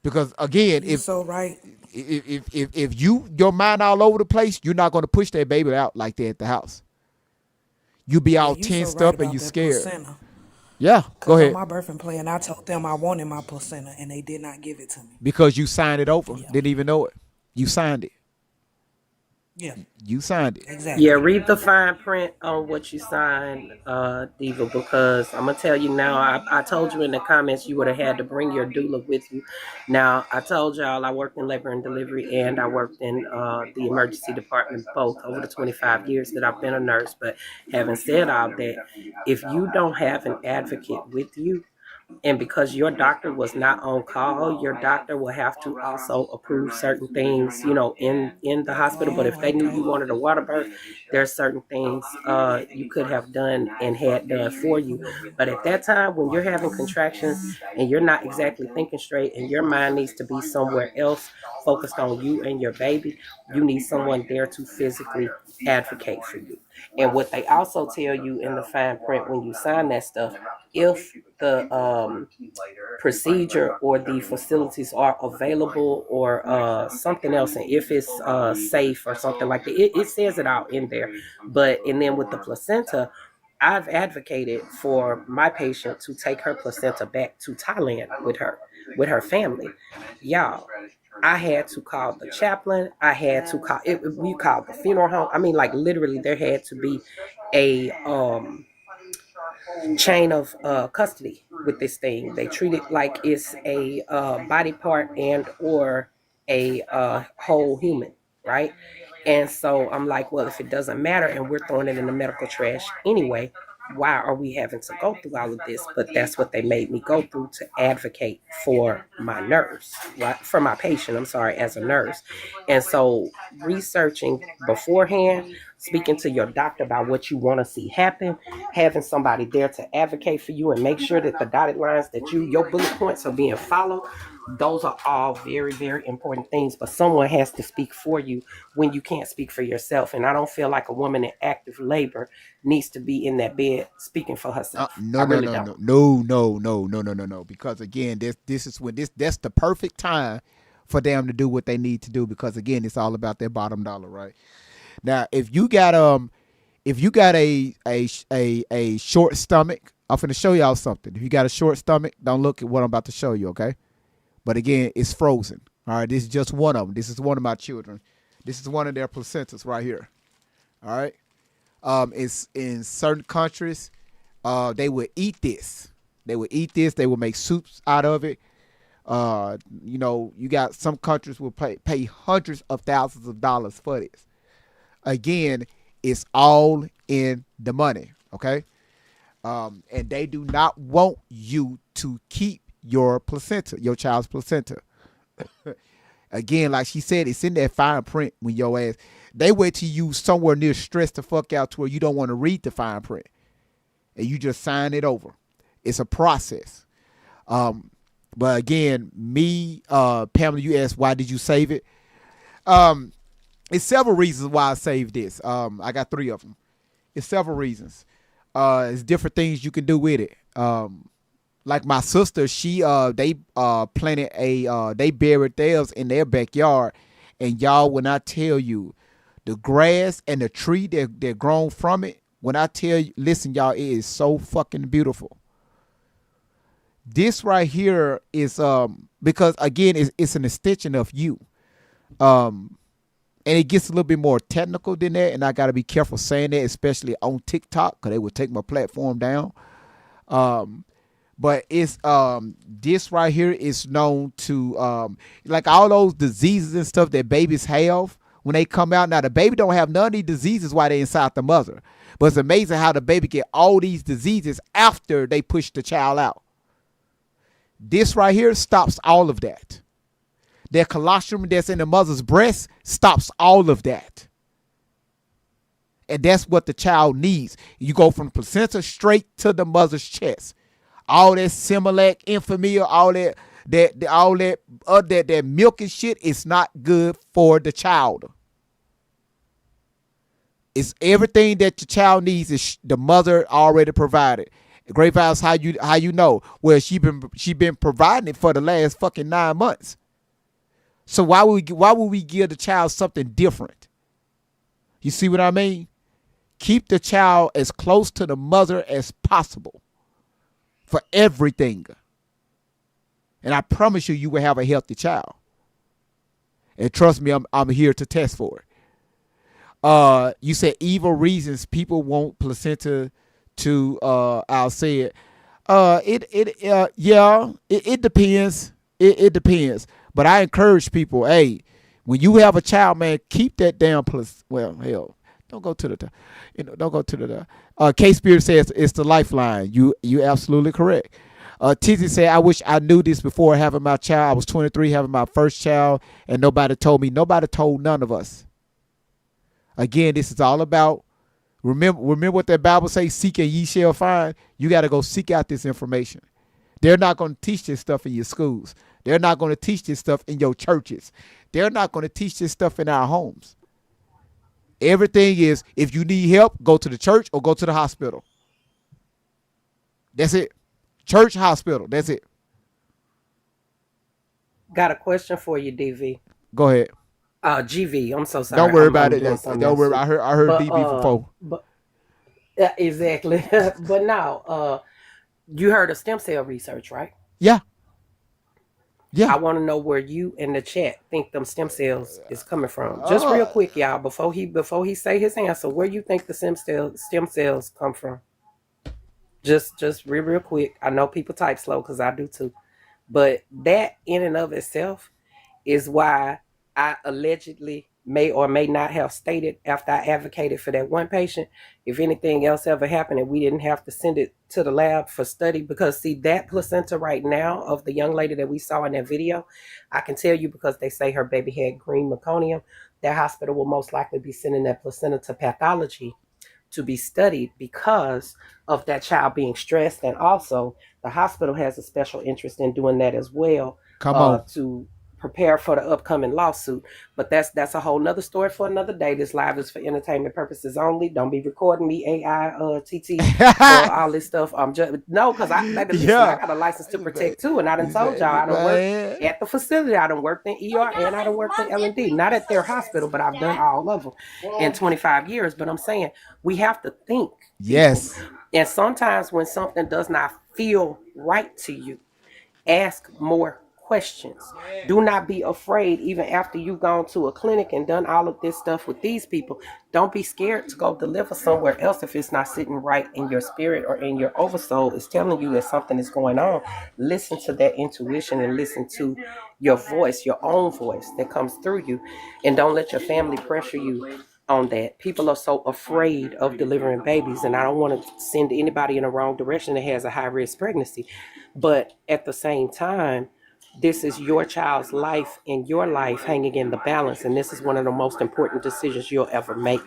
Because again, You're so right. if your mind all over the place, you're not going to push that baby out like that at the house. You be all You tensed so right up and about you that scared. placenta. Yeah, go 'Cause on ahead. my birthing plan, I told them I wanted my placenta, and they did not give it to me. Because you signed it over. Yeah. Didn't even know it. You signed it. Yeah, You signed it. exactly. Yeah, read the fine print on what you signed, Diva, because I'm gonna tell you now. I told you in the comments you would have had to bring your doula with you. Now I told y'all I worked in labor and delivery and I worked in the emergency department both over the 25 years that I've been a nurse. But having said all that, if you don't have an advocate with you, and because your doctor was not on call, your doctor will have to also approve certain things, in the hospital. But if they knew you wanted a water birth, there's certain things you could have done and had done for you. But at that time, when you're having contractions and you're not exactly thinking straight and your mind needs to be somewhere else, focused on you and your baby, you need someone there to physically advocate for you. And what they also tell you in the fine print when you sign that stuff, if the procedure or the facilities are available or something else, and if it's safe or something like that, it says it out in there. And then with the placenta, I've advocated for my patient to take her placenta back to Thailand with her family. Y'all, I had to call the chaplain. I had to call it. We called the funeral home. I mean, like literally, there had to be a chain of custody with this thing. They treat it like it's a body part and or a whole human, right? And so I'm like, well, if it doesn't matter and we're throwing it in the medical trash anyway, why are we having to go through all of this? But that's what they made me go through to advocate for my nurse, right? For my patient, I'm sorry, as a nurse. And so researching beforehand, speaking to your doctor about what you want to see happen, having somebody there to advocate for you and make sure that the dotted lines that your bullet points are being followed. Those are all very, very important things, but someone has to speak for you when you can't speak for yourself. And I don't feel like a woman in active labor needs to be in that bed speaking for herself. No, I no, really no, don't. no. Because again, this is when that's the perfect time for them to do what they need to do. Because again, it's all about their bottom dollar, right? Now, if you got a short stomach, I'm finna show y'all something. If you got a short stomach, don't look at what I'm about to show you, okay? But again, it's frozen. All right, this is just one of them. This is one of my children. This is one of their placentas right here. All right. It's in certain countries, they would eat this. They would eat this. They would make soups out of it. You got some countries will pay hundreds of thousands of dollars for this. Again, it's all in the money. Okay. And they do not want you to keep your placenta, your child's placenta. Again, like she said, it's in that fine print when your ass, they wait till you somewhere near stressed the fuck out to where you don't want to read the fine print. And you just sign it over. It's a process. But again, me, Pamela, you asked why did you save it? It's several reasons why I saved this. I got 3 of them. It's several reasons. It's different things you can do with it. Like my sister, they planted they buried theirs in their backyard, and y'all, when I tell you, the grass and the tree that grown from it, when I tell you, listen, y'all, it is so fucking beautiful. This right here is because again, it's an extension of you. And it gets a little bit more technical than that, and I got to be careful saying that, especially on TikTok, because they would take my platform down. But it's this right here is known to like all those diseases and stuff that babies have when they come out. Now the baby don't have none of these diseases while they inside the mother, but it's amazing how the baby get all these diseases after they push the child out. This right here stops all of that. Their colostrum that's in the mother's breast stops all of that. And that's what the child needs. You go from placenta straight to the mother's chest. All that Similac, Enfamil, all that milk and shit is not good for the child. It's everything that your child needs is the mother already provided. Great Vibes, how you know? Well, she been providing it for the last fucking 9 months. So why would we give the child something different? You see what I mean? Keep the child as close to the mother as possible for everything. And I promise you will have a healthy child. And trust me, I'm here to test for it. You said evil reasons people want placenta to I'll say it. It depends. It depends. But I encourage people, hey, when you have a child, man, keep that damn hell. Don't go to the K-Spirit says it's the lifeline. You absolutely correct. Tizzy said, I wish I knew this before having my child. I was 23 having my first child, and nobody told me. Nobody told none of us. Again, this is all about, remember what that Bible says, seek and ye shall find. You got to go seek out this information. They're not going to teach this stuff in your schools. They're not going to teach this stuff in your churches. They're not going to teach this stuff in our homes. Everything is, if you need help, go to the church or go to the hospital. That's it. Church, hospital. That's it. Got a question for you, DV. Go ahead. GV. I'm so sorry. Don't worry about it. Don't worry. I heard DV before. But exactly. But now, you heard of stem cell research, right? Yeah. I want to know where you in the chat think them stem cells is coming from. Just real quick, y'all, before he say his answer, where you think the stem cells come from? Just real quick. I know people type slow because I do too. But that in and of itself is why I allegedly may or may not have stated after I advocated for that one patient, if anything else ever happened and we didn't have to send it to the lab for study, because see that placenta right now of the young lady that we saw in that video, I can tell you because they say her baby had green meconium, that hospital will most likely be sending that placenta to pathology to be studied because of that child being stressed. And also the hospital has a special interest in doing that as well. Come on. To prepare for the upcoming lawsuit. But that's a whole nother story for another day. This live is for entertainment purposes only. Don't be recording me, AI, TT, or all this stuff. No, because I got a license to protect too, and I done told y'all I done worked at the facility. I done worked in ER and I done worked in L&D. Not at their hospital, but I've done all of them in 25 years. But I'm saying we have to think. Yes. And sometimes when something does not feel right to you, ask more questions. Do not be afraid, even after you've gone to a clinic and done all of this stuff with these people. Don't be scared to go deliver somewhere else if it's not sitting right in your spirit or in your oversoul. It's telling you that something is going on. Listen to that intuition and listen to your voice, your own voice that comes through you. And don't let your family pressure you on that. People are so afraid of delivering babies, and I don't want to send anybody in the wrong direction that has a high-risk pregnancy. But at the same time, this is your child's life and your life hanging in the balance. And this is one of the most important decisions you'll ever make.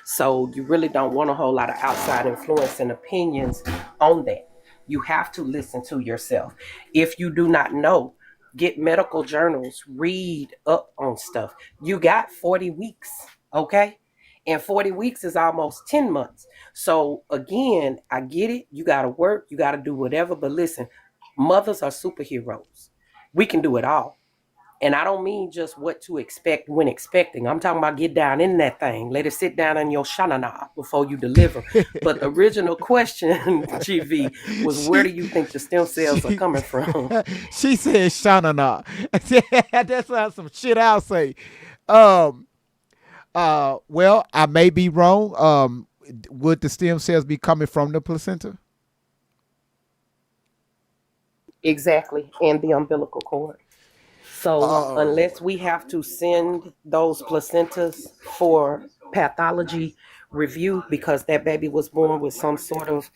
So you really don't want a whole lot of outside influence and opinions on that. You have to listen to yourself. If you do not know, get medical journals, read up on stuff. You got 40 weeks, okay? And 40 weeks is almost 10 months. So again, I get it. You got to work, you got to do whatever. But listen, mothers are superheroes. We can do it all. And I don't mean just what to expect when expecting. I'm talking about get down in that thing. Let it sit down in your shanana before you deliver. But the original question, GV, was where do you think the stem cells are coming from? She said Shanana. That's not some shit I'll say. Um, well, I may be wrong. Would the stem cells be coming from the placenta? Exactly. And the umbilical cord. So unless we have to send those placentas for pathology review because that baby was born with some sort of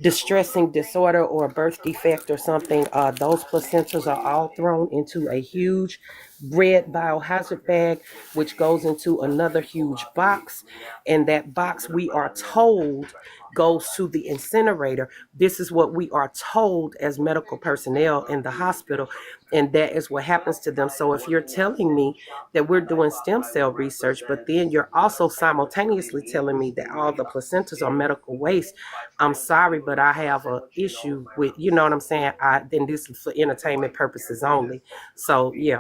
distressing disorder or a birth defect or something, those placentas are all thrown into a huge red biohazard bag, which goes into another huge box. And that box, we are told, goes to the incinerator. This is what we are told as medical personnel in the hospital. And that is what happens to them. So if you're telling me that we're doing stem cell research, but then you're also simultaneously telling me that all the placentas are medical waste, I'm sorry, but I have an issue with, you know what I'm saying? Then this is for entertainment purposes only. So yeah.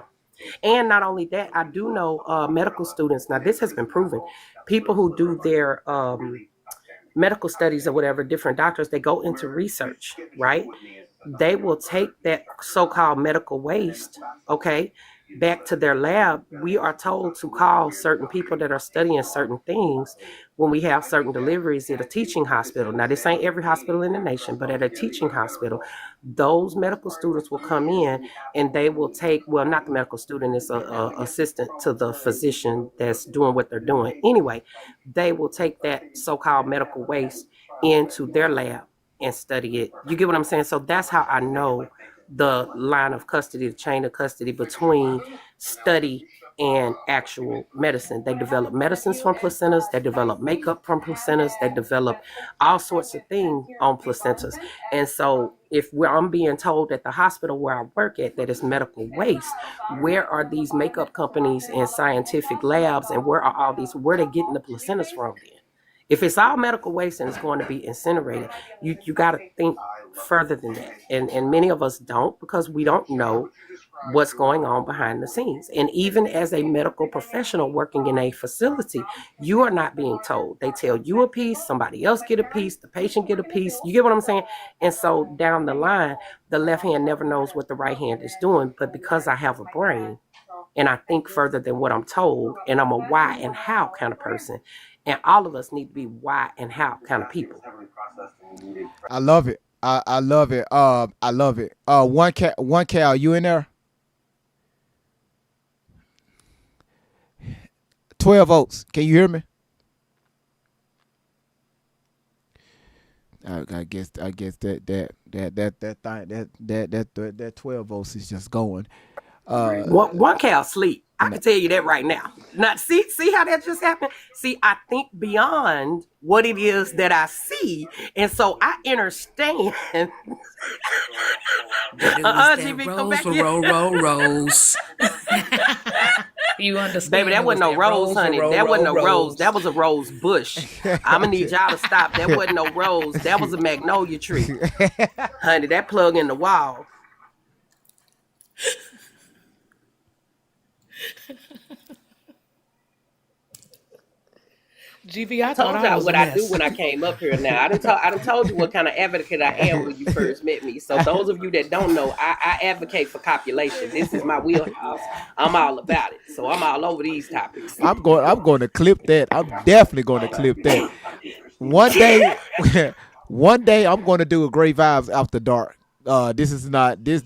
And not only that, I do know medical students. Now this has been proven. People who do their medical studies or whatever, different doctors, they go into research, right? They will take that so-called medical waste, okay, back to their lab. We are told to call certain people that are studying certain things when we have certain deliveries at a teaching hospital. Now, this ain't every hospital in the nation, but at a teaching hospital, those medical students will come in and they will take, well, not the medical student, it's a assistant to the physician that's doing what they're doing. Anyway, they will take that so-called medical waste into their lab and study it. You get what I'm saying? So that's how I know the line of custody, the chain of custody between study and actual medicine. They develop medicines from placentas, they develop makeup from placentas, they develop all sorts of things on placentas. And so if I'm being told at the hospital where I work at that it's medical waste, where are these makeup companies and scientific labs, and where are where are they getting the placentas from then? If it's all medical waste and it's going to be incinerated, you got to think further than that. And many of us don't, because we don't know what's going on behind the scenes. And even as a medical professional working in a facility, you are not being told. They tell you a piece, somebody else get a piece, the patient get a piece. You get what I'm saying? And so down the line, the left hand never knows what the right hand is doing. But because I have a brain and I think further than what I'm told, and I'm a why and how kind of person, and all of us need to be why and how kind of people. I love it. I love it. I love it. One Cal, you in there? 12 votes. Can you hear me? I guess that 12 votes is just going. One Cal sleep. I can tell you that right now. Not see how that just happened. See, I think beyond what it is that I see, and so I understand. Rose. You understand? Baby, that wasn't no rose, honey. That wasn't no rose. That was a rose bush. I'm gonna need y'all to stop. That wasn't no rose. That was a magnolia tree, honey. That plug in the wall. GV, I told y'all what I do when I came up here. Now I done told you what kind of advocate I am when you first met me. So those of you that don't know, I advocate for copulation. This is my wheelhouse. I'm all about it. So I'm all over these topics. I'm going to clip that. I'm definitely going to clip that. One day I'm going to do a Great Vibes After Dark. This is not this.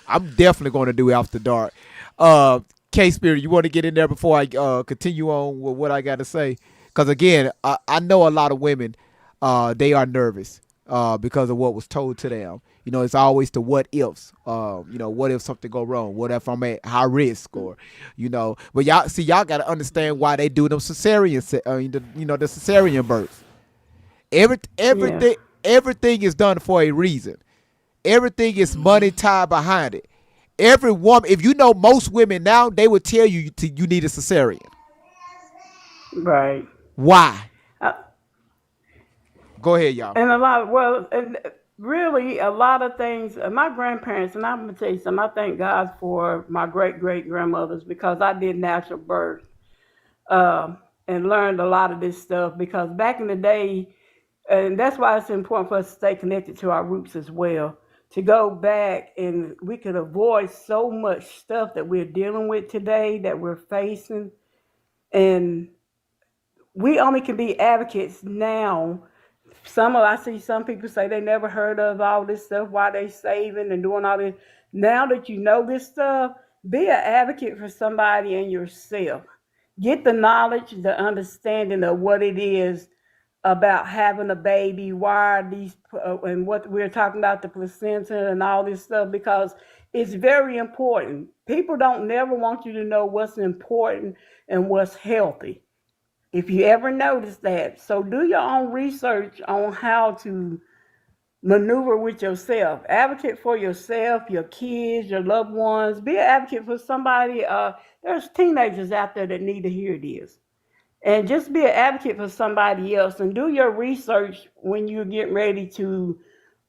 I'm definitely going to do After Dark. K-Spirit, you want to get in there before I continue on with what I got to say? Because again, I know a lot of women, they are nervous because of what was told to them. You know, it's always the what ifs. What if something go wrong? What if I'm at high risk? Or, but y'all got to understand why they do them cesarean, the cesarean births. everything is done for a reason. Everything is money tied behind it. Every woman, if you know most women now, they would tell you you need a cesarean. Right. Why? Uh, Go ahead, y'all. And really, a lot of things. My grandparents, and I'm gonna tell you something. I thank God for my great grandmothers because I did natural birth and learned a lot of this stuff. Because back in the day, and that's why it's important for us to stay connected to our roots as well. To go back and we could avoid so much stuff that we're dealing with today, that we're facing, and we only can be advocates now. I see some people say they never heard of all this stuff, why they saving and doing all this. Now that you know this stuff, be an advocate for somebody and yourself. Get the knowledge, the understanding of what it is about having a baby, why are these, and what we're talking about, the placenta and all this stuff, because it's very important. People don't never want you to know what's important and what's healthy. If you ever notice that. So do your own research on how to maneuver with yourself. Advocate for yourself, your kids, your loved ones. Be an advocate for somebody. There's teenagers out there that need to hear this. And just be an advocate for somebody else and do your research when you're getting ready to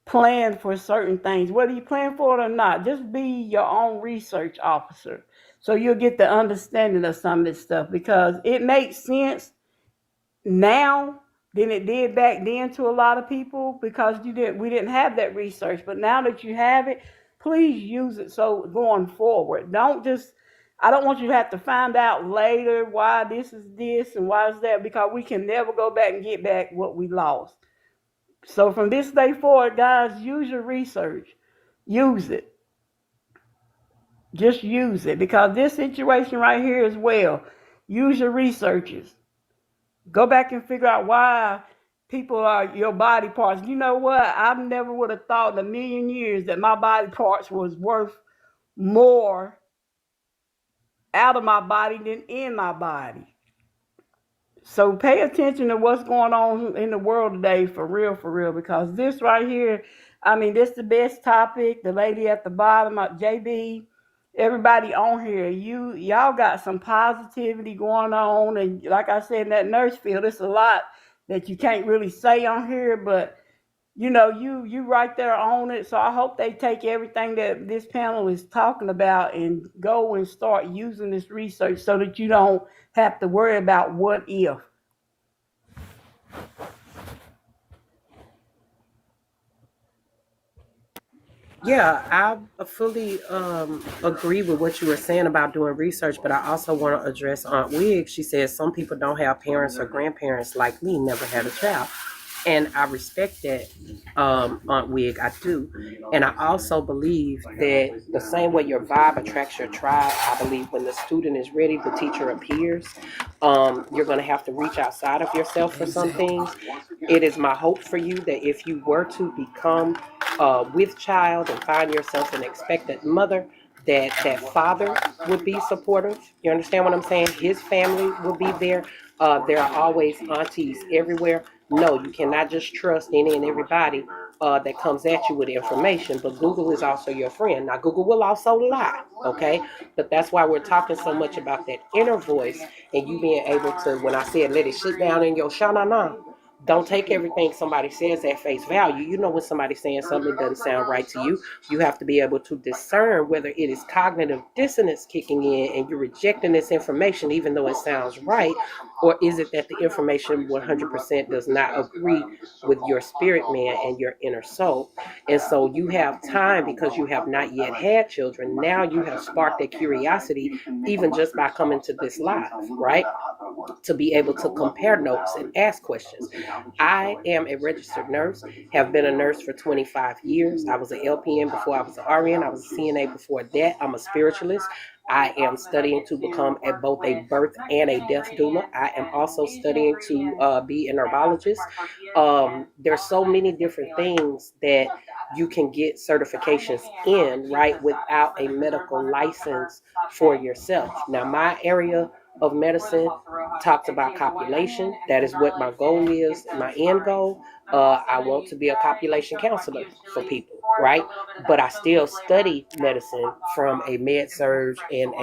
plan for certain things. Whether you plan for it or not, just be your own research officer. So you'll get the understanding of some of this stuff, because it makes sense now than it did back then to a lot of people, because we didn't have that research. But now that you have it, please use it. So going forward, I don't want you to have to find out later why this is this and why is that, because we can never go back and get back what we lost. So from this day forward, guys, use your research. Use it. Just use it, because this situation right here as well, use your researches. Go back and figure out why people are your body parts. You know what? I never would have thought in a million years that my body parts was worth more out of my body than in my body. So pay attention to what's going on in the world today, for real, because this right here, this is the best topic. The lady at the bottom, JB, everybody on here, y'all got some positivity going on. And like I said, in that nurse field, it's a lot that you can't really say on here, but you right there on it. So I hope they take everything that this panel is talking about and go and start using this research so that you don't have to worry about what if. Yeah, I fully agree with what you were saying about doing research, but I also want to address Aunt Wig. She says some people don't have parents or grandparents like me, never had a child. And I respect that, Aunt Wig, I do. And I also believe that the same way your vibe attracts your tribe, I believe when the student is ready, the teacher appears. You're going to have to reach outside of yourself for some things. It is my hope for you that if you were to become with child and find yourself an expectant mother, that father would be supportive. You understand what I'm saying? His family will be there. There are always aunties everywhere. No, you cannot just trust any and everybody that comes at you with information, but Google is also your friend. Now, Google will also lie, okay? But that's why we're talking so much about that inner voice and you being able to, when I said let it sit down in your sha-na-na, don't take everything somebody says at face value. You know when somebody's saying something that doesn't sound right to you. You have to be able to discern whether it is cognitive dissonance kicking in and you're rejecting this information even though it sounds right, or is it that the information 100% does not agree with your spirit man and your inner soul. And so you have time, because you have not yet had children. Now you have sparked that curiosity even just by coming to this live, right? To be able to compare notes and ask questions. I am a registered nurse, have been a nurse for 25 years. I was an LPN before I was an RN. I was a CNA before that. I'm a spiritualist. I am studying to become both a birth and a death doula. I am also studying to be a herbologist. There's so many different things that you can get certifications in, right, without a medical license for yourself. Now, my area of medicine talks about copulation. That is what my goal is, my end goal. I want to be a copulation counselor for people, right? But I still study medicine from a med surg and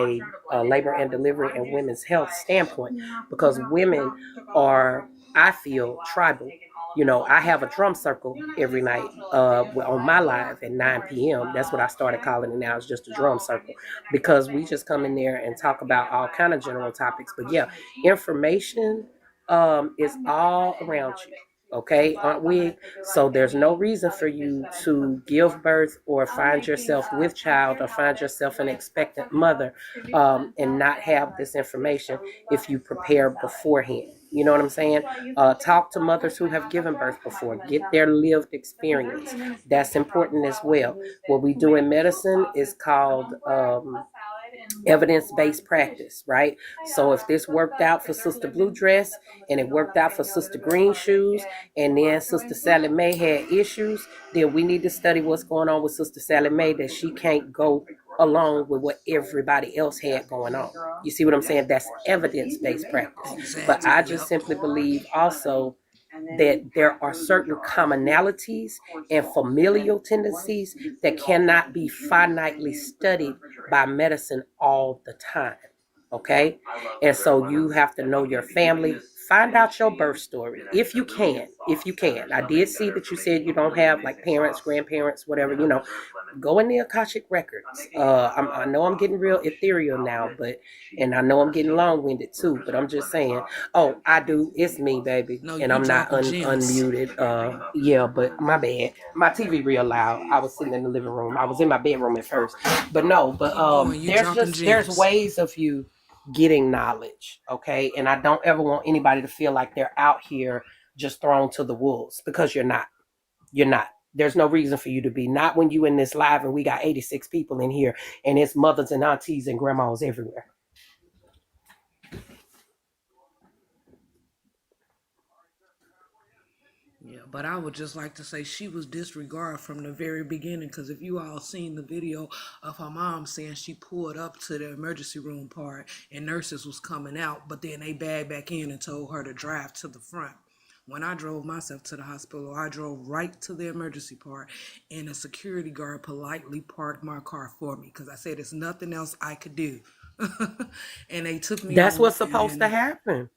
a labor and delivery and women's health standpoint, because women are, I feel, tribal. You know, I have a drum circle every night on my live at 9 p.m. That's what I started calling it now. It's just a drum circle, because we just come in there and talk about all kind of general topics. But yeah, information is all around you. Okay, aren't we? So there's no reason for you to give birth or find yourself with child or find yourself an expectant mother and not have this information if you prepare beforehand. You know what I'm saying? Talk to mothers who have given birth before. Get their lived experience. That's important as well. What we do in medicine is called evidence-based practice, right? So if this worked out for Sister Blue Dress and it worked out for Sister Green Shoes, and then Sister Sally Mae had issues, then we need to study what's going on with Sister Sally Mae, that she can't go along with what everybody else had going on. You see what I'm saying? That's evidence-based practice. But I just simply believe also that there are certain commonalities and familial tendencies that cannot be finitely studied by medicine all the time. Okay? And so you have to know your family. Find out your birth story if you can. If you can. I did see that you said you don't have like parents, grandparents, whatever, you know. Go in the Akashic records. I know I'm getting real ethereal now, and I know I'm getting long-winded too, but I'm just saying, oh, I do. It's me, baby. No, And you I'm not dropping gems. unmuted. Yeah, but my bad. My TV real loud. I was sitting in the living room. I was in my bedroom at first. But no, but You dropping there's gems. ways of you getting knowledge, okay? And I don't ever want anybody to feel like they're out here just thrown to the wolves, because you're not. You're not. There's no reason for you to be. Not when you in this live and we got 86 people in here and it's mothers and aunties and grandmas everywhere. Yeah, but I would just like to say she was disregarded from the very beginning, because if you all seen the video of her mom saying she pulled up to the emergency room part and nurses was coming out, but then they bagged back in and told her to drive to the front. When I drove myself to the hospital, I drove right to the emergency part, and a security guard politely parked my car for me because I said there's nothing else I could do. And they took me That's on, what's supposed to happen.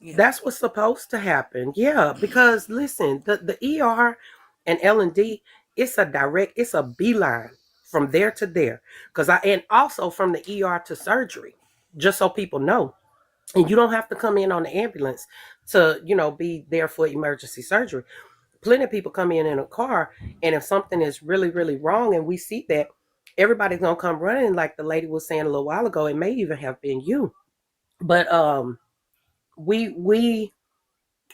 yeah. That's what's supposed to happen. Yeah, because listen, the ER and L&D, it's a beeline from there to there. And also from the ER to surgery, just so people know. And you don't have to come in on the ambulance to, be there for emergency surgery. Plenty of people come in a car, and if something is really, really wrong and we see that, everybody's going to come running, like the lady was saying a little while ago. It may even have been you. But we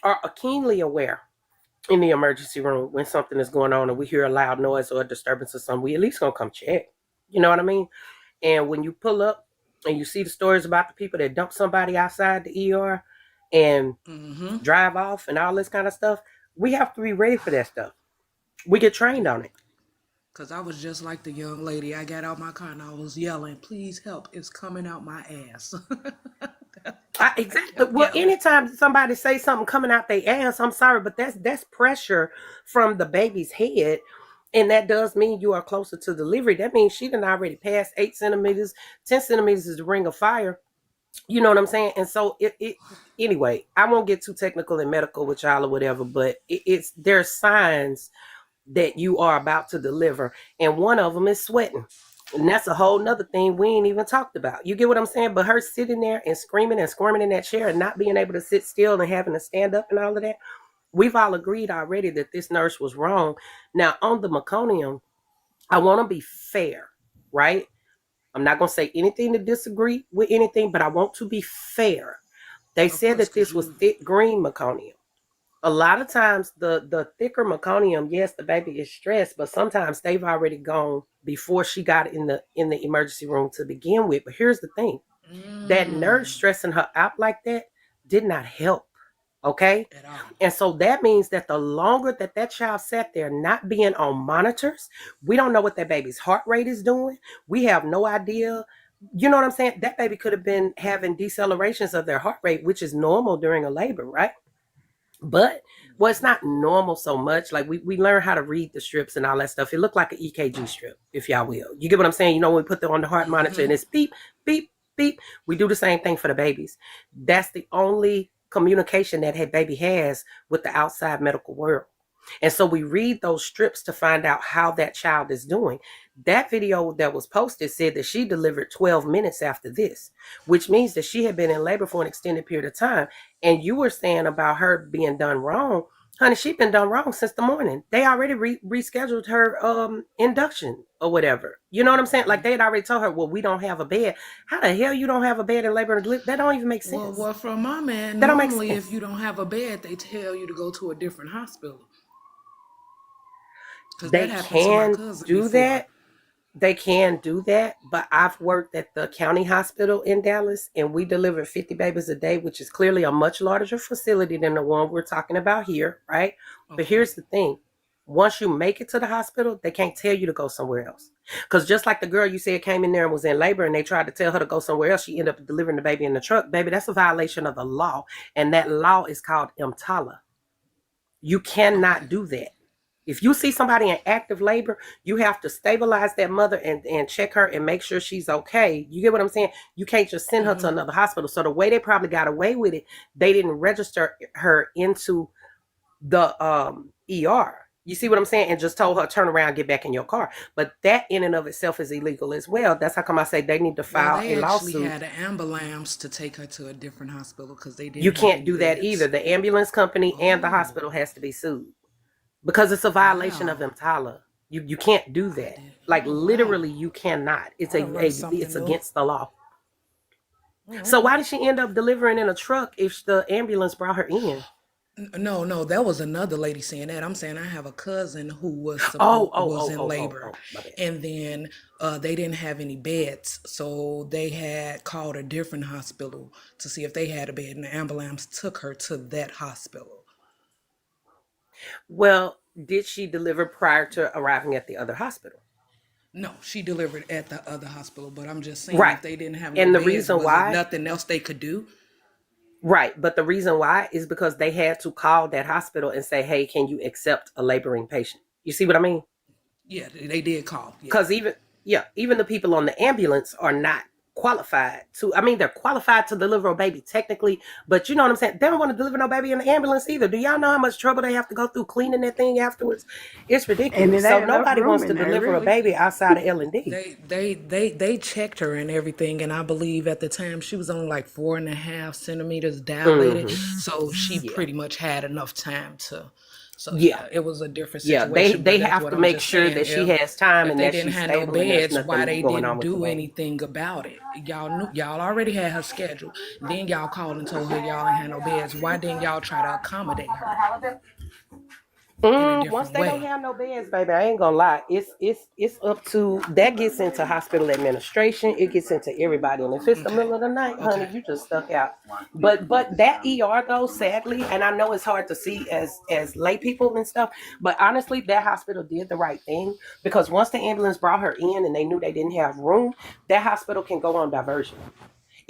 are keenly aware in the emergency room when something is going on and we hear a loud noise or a disturbance or something. We at least going to come check. You know what I mean? And when you pull up and you see the stories about the people that dump somebody outside the ER and drive off and all this kind of stuff, we have to be ready for that stuff. We get trained on it. Because I was just like the young lady. I got out my car and I was yelling, please help, it's coming out my ass. Exactly. Well, anytime somebody say something coming out their ass, I'm sorry, but that's pressure from the baby's head. And that does mean you are closer to delivery. That means she done already passed 8 centimeters. 10 centimeters is the ring of fire. You know what I'm saying? And so anyway, I won't get too technical and medical with y'all or whatever, but there's signs that you are about to deliver. And one of them is sweating. And that's a whole nother thing we ain't even talked about. You get what I'm saying? But her sitting there and screaming and squirming in that chair and not being able to sit still and having to stand up and all of that, we've all agreed already that this nurse was wrong. Now, on the meconium, I want to be fair, right? I'm not going to say anything to disagree with anything, but I want to be fair. They said that this was thick green meconium. A lot of times the thicker meconium, yes, the baby is stressed, but sometimes they've already gone before she got in the emergency room to begin with. But here's the thing. That nurse stressing her out like that did not help. Okay? And so that means that the longer that child sat there not being on monitors, we don't know what that baby's heart rate is doing. We have no idea You know what I'm saying? That baby could have been having decelerations of their heart rate, which is normal during a labor, right? But well, it's not normal so much. Like we learn how to read the strips and all that stuff. It looked like an EKG strip, if y'all will. You get what I'm saying? You know, when we put them on the heart monitor and it's beep, beep, beep. We do the same thing for the babies. That's the only communication that baby has with the outside medical world. And so we read those strips to find out how that child is doing. That video that was posted said that she delivered 12 minutes after this, which means that she had been in labor for an extended period of time. And you were saying about her being done wrong. Honey, she's been done wrong since the morning. They already rescheduled her induction or whatever. You know what I'm saying? Like they had already told her, well, we don't have a bed. How the hell you don't have a bed in labor and delivery? That don't even make sense. Well, for my man, that don't make normally sense. if you don't have a bed, they tell you to go to a different hospital. They can do that. They can do that, but I've worked at the county hospital in Dallas and we deliver 50 babies a day, which is clearly a much larger facility than the one we're talking about here, right? Okay. But here's the thing. Once you make it to the hospital, they can't tell you to go somewhere else. Because just like the girl you said came in there and was in labor and they tried to tell her to go somewhere else, she ended up delivering the baby in the truck. Baby, that's a violation of the law. And that law is called EMTALA. You cannot do that. If you see somebody in active labor, you have to stabilize that mother and check her and make sure she's okay. You get what I'm saying? You can't just send her to another hospital. So the way they probably got away with it, they didn't register her into the ER. You see what I'm saying? And just told her, turn around, get back in your car. But that in and of itself is illegal as well. That's how come I say they need to file a lawsuit. They actually had an ambulance to take her to a different hospital because they didn't. You can't do that either. The ambulance company and the hospital has to be sued. Because it's a violation of EMTALA. You can't do that. Like literally you cannot. It's against the law. So why did she end up delivering in a truck if the ambulance brought her in? No, that was another lady saying that. I'm saying I have a cousin who was in labor, and then they didn't have any beds, so they had called a different hospital to see if they had a bed, and the ambulance took her to that hospital. Well, did she deliver prior to arriving at the other hospital? No, she delivered at the other hospital, but I'm just saying if they didn't have no and the beds, reason why nothing else they could do. Right, but the reason why is because they had to call that hospital and say, "Hey, can you accept a laboring patient?" You see what I mean? Yeah, they did call. Because even the people on the ambulance are not qualified to. I mean, they're qualified to deliver a baby technically, but you know what I'm saying? They don't want to deliver no baby in the ambulance either. Do y'all know how much trouble they have to go through cleaning that thing afterwards? It's ridiculous. So nobody wants to deliver a baby outside of L&D. They checked her and everything, and I believe at the time she was only like 4.5 centimeters dilated, so she pretty much had enough time to. So it was a different situation. They have to make sure that she has time and that they didn't have no beds. Why they didn't do anything about it? Y'all already had her scheduled. Then y'all called and told her y'all ain't had no beds. Why didn't y'all try to accommodate her? Once they don't have no beds, baby, I ain't gonna lie. It's up to that gets into hospital administration. It gets into everybody, and if it's the middle of the night, honey, you just stuck out. But that ER though, sadly, and I know it's hard to see as lay people and stuff, but honestly, that hospital did the right thing because once the ambulance brought her in and they knew they didn't have room, that hospital can go on diversion.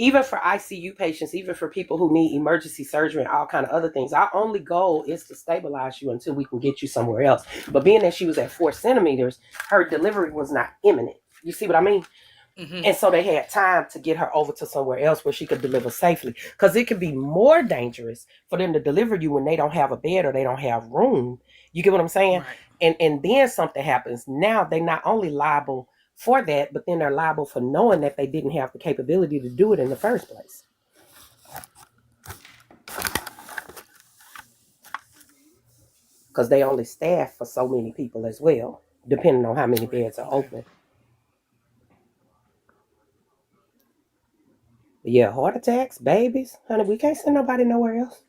Even for ICU patients, even for people who need emergency surgery and all kind of other things, our only goal is to stabilize you until we can get you somewhere else. But being that she was at 4 centimeters, her delivery was not imminent. You see what I mean? And so they had time to get her over to somewhere else where she could deliver safely. Because it could be more dangerous for them to deliver you when they don't have a bed or they don't have room. You get what I'm saying? Right. And then something happens. Now they're not only liable for that, but then they're liable for knowing that they didn't have the capability to do it in the first place. Because they only staff for so many people as well, depending on how many beds are open. But yeah, heart attacks, babies, honey, we can't send nobody nowhere else.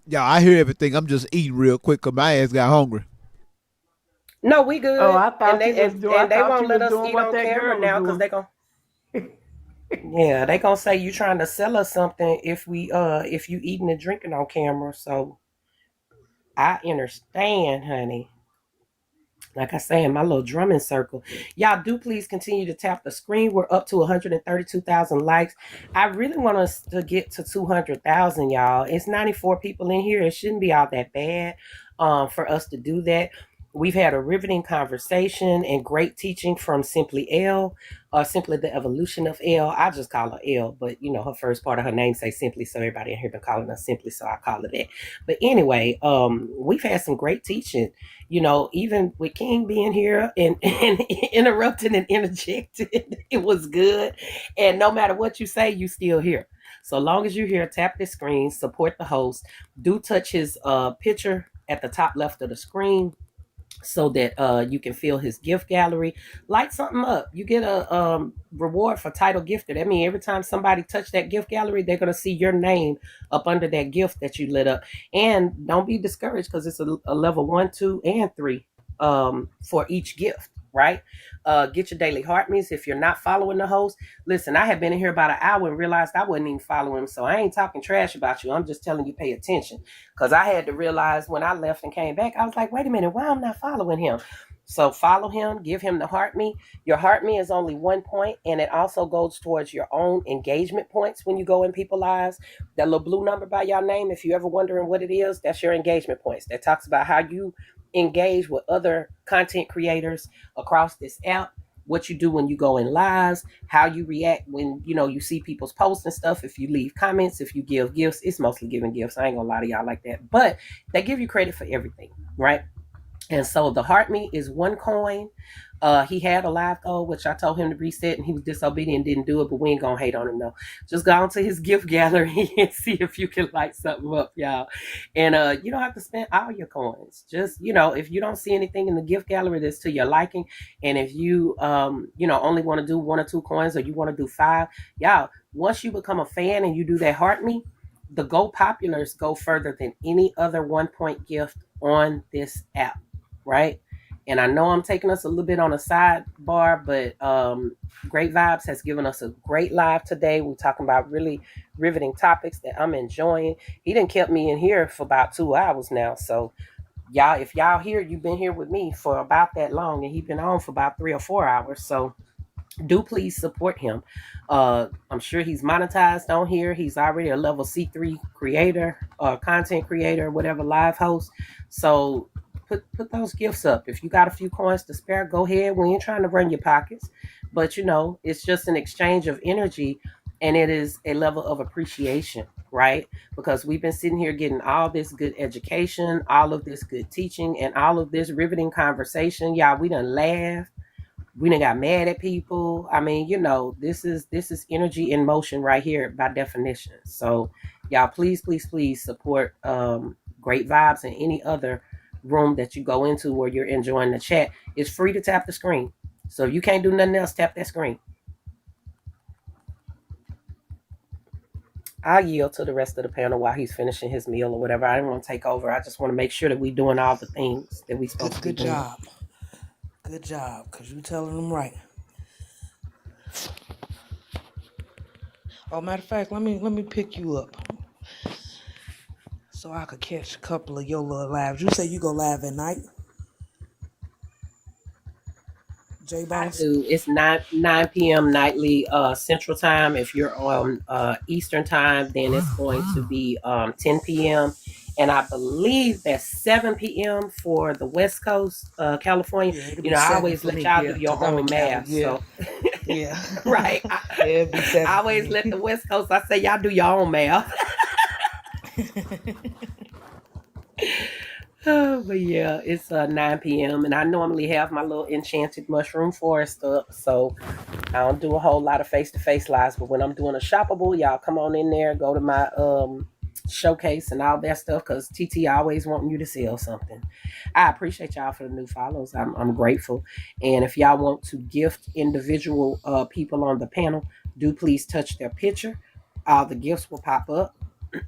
Yeah, I hear everything. I'm just eating real quick because my ass got hungry. No, we good. Oh, I thought and they won't let us eat on camera now because they gon' Yeah, they gonna say you trying to sell us something if you eating and drinking on camera. So I understand, honey. Like I say in my little drumming circle, y'all do please continue to tap the screen. We're up to 132,000 likes. I really want us to get to 200,000, y'all. It's 94 people in here. It shouldn't be all that bad for us to do that. We've had a riveting conversation and great teaching from Simply L, Simply the Evolution of L. I just call her L, but you know her first part of her name say Simply, so everybody in here been calling her Simply, so I call her that. But anyway, we've had some great teaching, you know, even with King being here and interrupting and interjecting, it was good. And no matter what you say, you still here. So long as you're here, tap the screen, support the host. Do touch his picture at the top left of the screen so that you can fill his gift gallery. Light something up. You get a reward for title gifted. I mean, every time somebody touch that gift gallery, they're going to see your name up under that gift that you lit up. And don't be discouraged because it's a level 1, 2, and 3 for each gift, right? Get your daily heart meets. If you're not following the host, listen, I have been in here about an hour and realized I wasn't even following him. So I ain't talking trash about you. I'm just telling you, pay attention. Because I had to realize when I left and came back, I was like, wait a minute, why I'm not following him? So follow him, give him the heart me. Your heart me is only 1 point, and it also goes towards your own engagement points when you go in people's lives. That little blue number by your name, if you're ever wondering what it is, that's your engagement points. That talks about how you engage with other content creators across this app, what you do when you go in lives, how you react when you know you see people's posts and stuff, if you leave comments, if you give gifts. It's mostly giving gifts, I ain't gonna lie to y'all like that, but they give you credit for everything, right? And so the heart me is 1 coin. He had a live goal, which I told him to reset, and he was disobedient and didn't do it, but we ain't gonna hate on him though. Just go on to his gift gallery and see if you can light something up, y'all. And you don't have to spend all your coins. Just, you know, if you don't see anything in the gift gallery that's to your liking, and if you you know, only want to do 1 or 2 coins, or you want to do 5, y'all, once you become a fan and you do that heart me, the Go Populars go further than any other 1 point gift on this app, right? And I know I'm taking us a little bit on a sidebar, but Great Vibes has given us a great live today. We're talking about really riveting topics that I'm enjoying. He done kept me in here for about 2 hours now. So y'all, if y'all here, you've been here with me for about that long, and he's been on for about 3 or 4 hours. So do please support him. I'm sure he's monetized on here. He's already a level C3 creator, content creator, whatever, live host. So put those gifts up. If you got a few coins to spare, go ahead. We ain't trying to run your pockets, but you know, it's just an exchange of energy, and it is a level of appreciation, right? Because we've been sitting here getting all this good education, all of this good teaching, and all of this riveting conversation. Y'all, we done laughed, we done got mad at people. I mean, you know, this is energy in motion right here by definition. So y'all, please support Great Vibes and any other room that you go into where you're enjoying the chat. It's free to tap the screen. So if you can't do nothing else, tap that screen. I'll yield to the rest of the panel while he's finishing his meal or whatever. I don't want to take over. I just want to make sure that we're doing all the things that we supposed to be doing. Good job, because you telling them right. Oh, matter of fact, let me pick you up so I could catch a couple of your little lives. You say you go live at night? I do. It's 9 p.m. nightly Central Time. If you're on Eastern Time, then it's going to be 10 p.m. And I believe that's 7 p.m. for the West Coast, California. Yeah, you know, I always let y'all do your own math. Yeah. So, yeah. right. I always let the West Coast, I say, y'all do your own math. Oh, but yeah, it's 9 p.m. and I normally have my little enchanted mushroom forest up, so I don't do a whole lot of face-to-face lives. But when I'm doing a shoppable, y'all come on in there, go to my showcase and all that stuff, because TT always wanting you to sell something. I appreciate y'all for the new follows. I'm grateful. And if y'all want to gift individual people on the panel, do please touch their picture. All the gifts will pop up.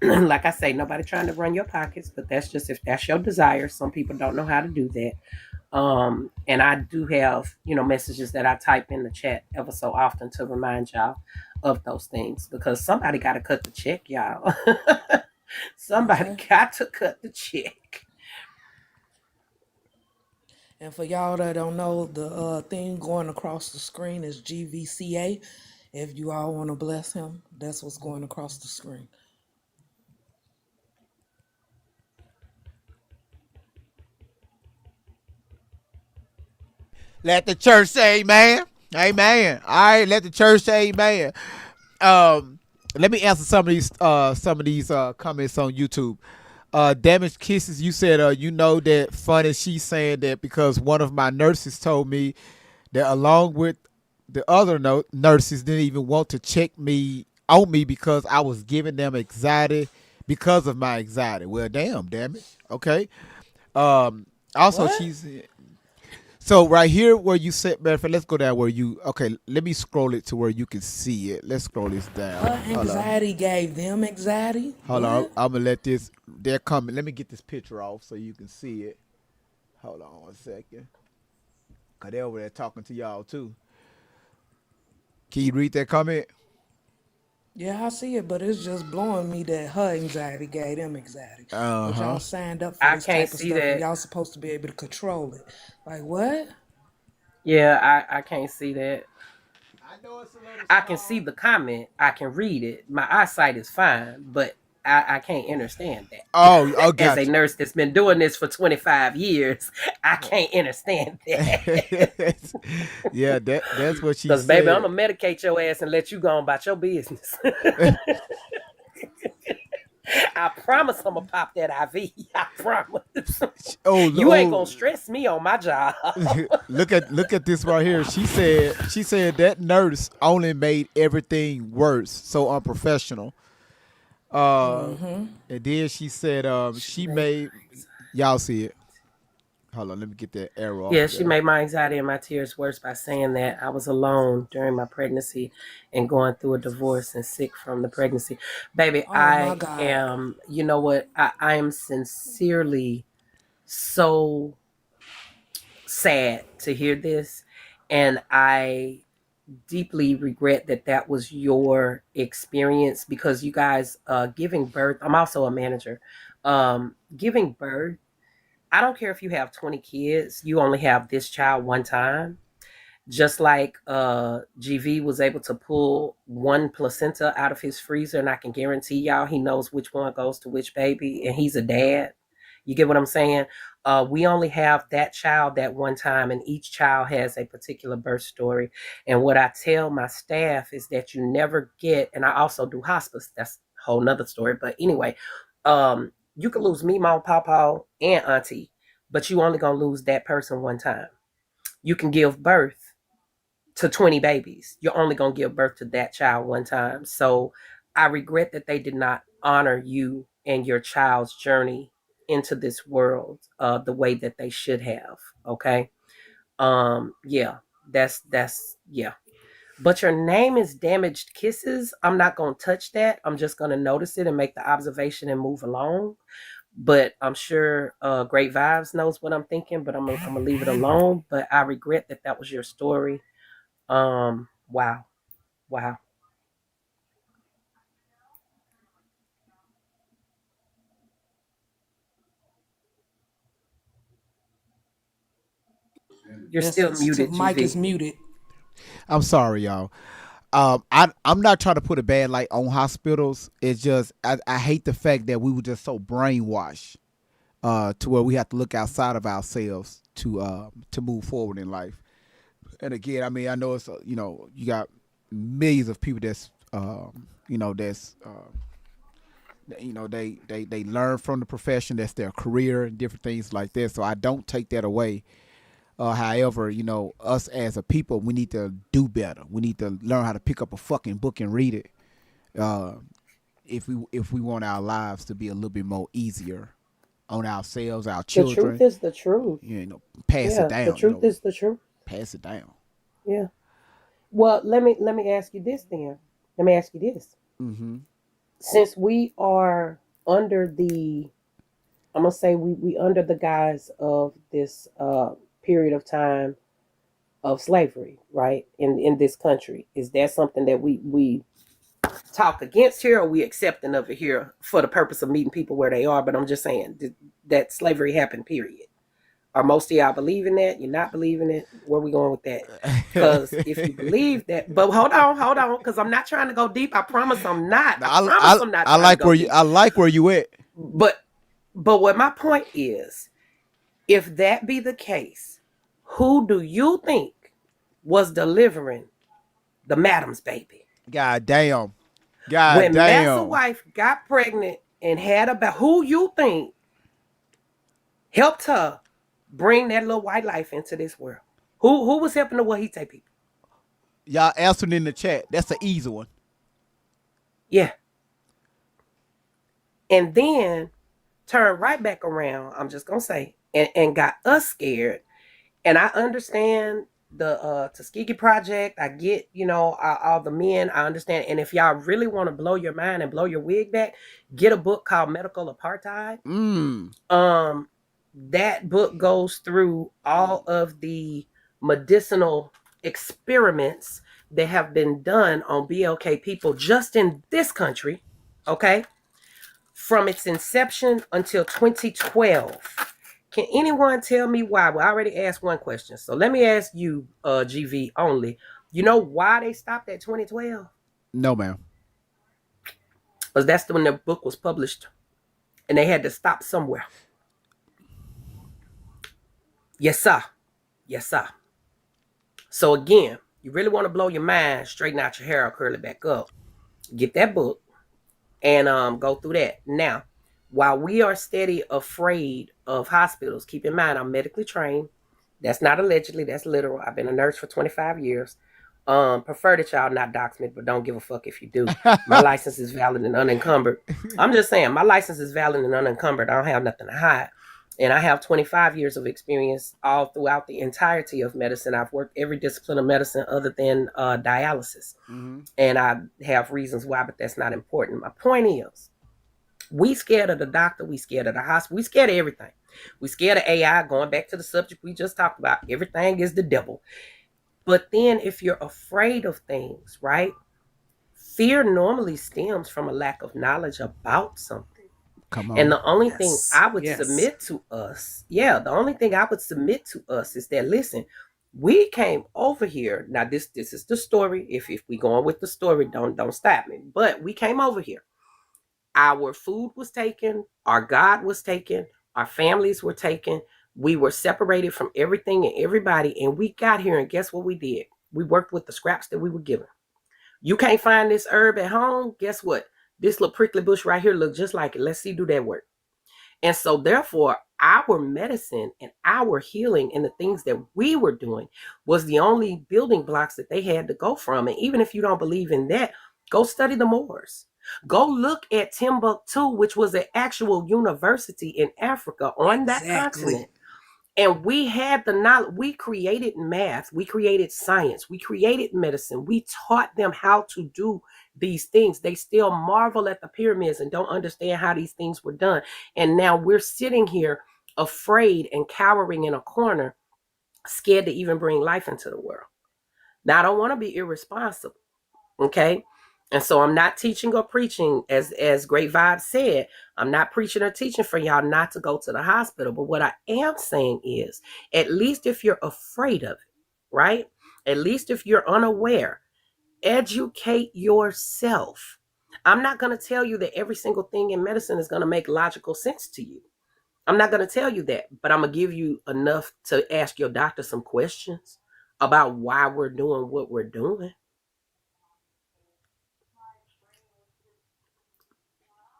Like I say, nobody trying to run your pockets, but that's just if that's your desire. Some people don't know how to do that. And I do have, you know, messages that I type in the chat ever so often to remind y'all of those things because somebody got to cut the check, y'all. Somebody Okay. got to cut the check. And for y'all that don't know, the thing going across the screen is GVCA. If you all want to bless him, that's what's going across the screen. Let the church say amen. Amen. All right, let the church say amen. Let me answer some of these comments on YouTube. Damaged Kisses, you said you know that funny. She's saying that because one of my nurses told me that along with the other nurses didn't even want to check me on me because I was giving them anxiety because of my anxiety. Well, damn it. Okay. Also, What? she's so right here where you said, matter of fact, let's go down where you. Okay, let me scroll it to where you can see it. Let's scroll this down. Her Hold on. anxiety gave them anxiety? Hold on. What? I'm gonna let this. They're coming. Let me get this picture off so you can see it. Hold on 1 second. Cause they're over there talking to y'all too. Can you read that comment? Yeah, I see it, but it's just blowing me that her anxiety gave them anxiety. But y'all signed up for I this can't type of see stuff and that. y'all supposed to be able to control it. Like what? Yeah, I can't see that. I know it's a little I can see the comment. I can read it. My eyesight is fine, but I can't understand that. Oh, As a gotcha. nurse that's been doing this for 25 years, I can't understand that. Yeah, that's what she Because, baby, I'm said. going to medicate your ass and let you go on about your business. I promise I'm going to pop that IV. I promise. Oh, You ain't going to stress me on my job. look at this right here. She said that nurse only made everything worse, so unprofessional. And then she said she made y'all see it. Hold on, let me get that arrow off Yeah, of she there. made my anxiety and my tears worse by saying that I was alone during my pregnancy and going through a divorce and sick from the pregnancy. Baby, Oh my I God. am, you know what? I am sincerely so sad to hear this. And I deeply regret that that was your experience because you guys giving birth, I'm also a manager. Giving birth, I don't care if you have 20 kids, you only have this child one time. Just like GV was able to pull one placenta out of his freezer, and I can guarantee y'all he knows which one goes to which baby, and he's a dad. You get what I'm saying? We only have that child that one time, and each child has a particular birth story. And what I tell my staff is that you never get, and I also do hospice. That's a whole nother story. But anyway, you could lose me, mom, papa, and auntie, but you only gonna lose that person one time. You can give birth to 20 babies. You're only going to give birth to that child one time. So I regret that they did not honor you and your child's journey into this world the way that they should have. Okay. Yeah, yeah. But your name is Damaged Kisses. I'm not going to touch that. I'm just going to notice it and make the observation and move along. But I'm sure Great Vibes knows what I'm thinking, but I'm gonna leave it alone. But I regret that that was your story. Wow. Wow. You're Yes, still muted, Mike is GV. muted. I'm sorry, y'all. I'm not trying to put a bad light on hospitals. It's just I hate the fact that we were just so brainwashed to where we have to look outside of ourselves to move forward in life. And again, I mean, I know it's you got millions of people that's they learn from the profession. That's their career and different things like that. So I don't take that away. However, us as a people, we need to do better. We need to learn how to pick up a fucking book and read it. Uh, if we want our lives to be a little bit more easier on ourselves, our The truth children, is the truth. pass it Yeah, the down. truth is the truth. Pass it down. Yeah. Well, let me ask you this then. Let me ask you this. Mm-hmm. Since we are under the, I'm gonna say we under the guise of this period of time of slavery, right? In this country. Is that something that we talk against here, or we accepting of it here for the purpose of meeting people where they are? But I'm just saying that slavery happened, period. Are most of y'all believing that? You're not believing it? Where we going with that? Because if you believe that, but hold on, because I'm not trying to go deep. I promise I'm not. I promise I'm not. I like where you. I like where you at. But what my point is, if that be the case, who do you think was delivering the madam's baby? God damn. God when damn. Master wife got pregnant and had about, who you think helped her bring that little white life into this world? Who was helping the Wahite people? Y'all answering in the chat. That's an easy one. Yeah. And then turn right back around, I'm just gonna say, and got us scared. And I understand the Tuskegee Project. I get, all the men. I understand. And if y'all really want to blow your mind and blow your wig back, get a book called Medical Apartheid. That book goes through all of the medicinal experiments that have been done on BLK people just in this country, okay, from its inception until 2012. Can anyone tell me why? Well, I already asked one question, so let me ask you, GV only. You know why they stopped at 2012? No, ma'am. Because that's when the book was published, and they had to stop somewhere. Yes, sir. Yes, sir. So again, you really want to blow your mind, straighten out your hair or curl it back up. Get that book and go through that. Now, while we are steady afraid of hospitals, keep in mind I'm medically trained. That's not allegedly, that's literal. I've been a nurse for 25 years. Prefer that y'all not dox me, but don't give a fuck if you do. My license is valid and unencumbered. I'm just saying, my license is valid and unencumbered. I don't have nothing to hide. And I have 25 years of experience all throughout the entirety of medicine. I've worked every discipline of medicine other than dialysis. And I have reasons why, but that's not important. My point is, we scared of the doctor. We scared of the hospital. We scared of everything. We scared of AI. Going back to the subject we just talked about, everything is the devil. But then if you're afraid of things, right? Fear normally stems from a lack of knowledge about something. Come on. And the only thing I would submit to us, the only thing I would submit to us is that, listen, we came over here. Now, this is the story. If we going with the story, don't stop me. But we came over here. Our food was taken. Our God was taken. Our families were taken. We were separated from everything and everybody. And we got here, and guess what we did? We worked with the scraps that we were given. You can't find this herb at home. Guess what? This little prickly bush right here looks just like it. Let's see, do that work. And so therefore, our medicine and our healing and the things that we were doing was the only building blocks that they had to go from. And even if you don't believe in that, go study the Moors. Go look at Timbuktu, which was an actual university in Africa on that continent. And we had the knowledge. We created math. We created science. We created medicine. We taught them how to do these things. They still marvel at the pyramids and don't understand how these things were done. And now we're sitting here afraid and cowering in a corner, scared to even bring life into the world. Now, I don't want to be irresponsible. Okay. And so I'm not teaching or preaching, as Great Vibes said, I'm not preaching or teaching for y'all not to go to the hospital. But what I am saying is, at least if you're afraid of it, right? At least if you're unaware, educate yourself. I'm not going to tell you that every single thing in medicine is going to make logical sense to you. I'm not going to tell you that, but I'm going to give you enough to ask your doctor some questions about why we're doing what we're doing.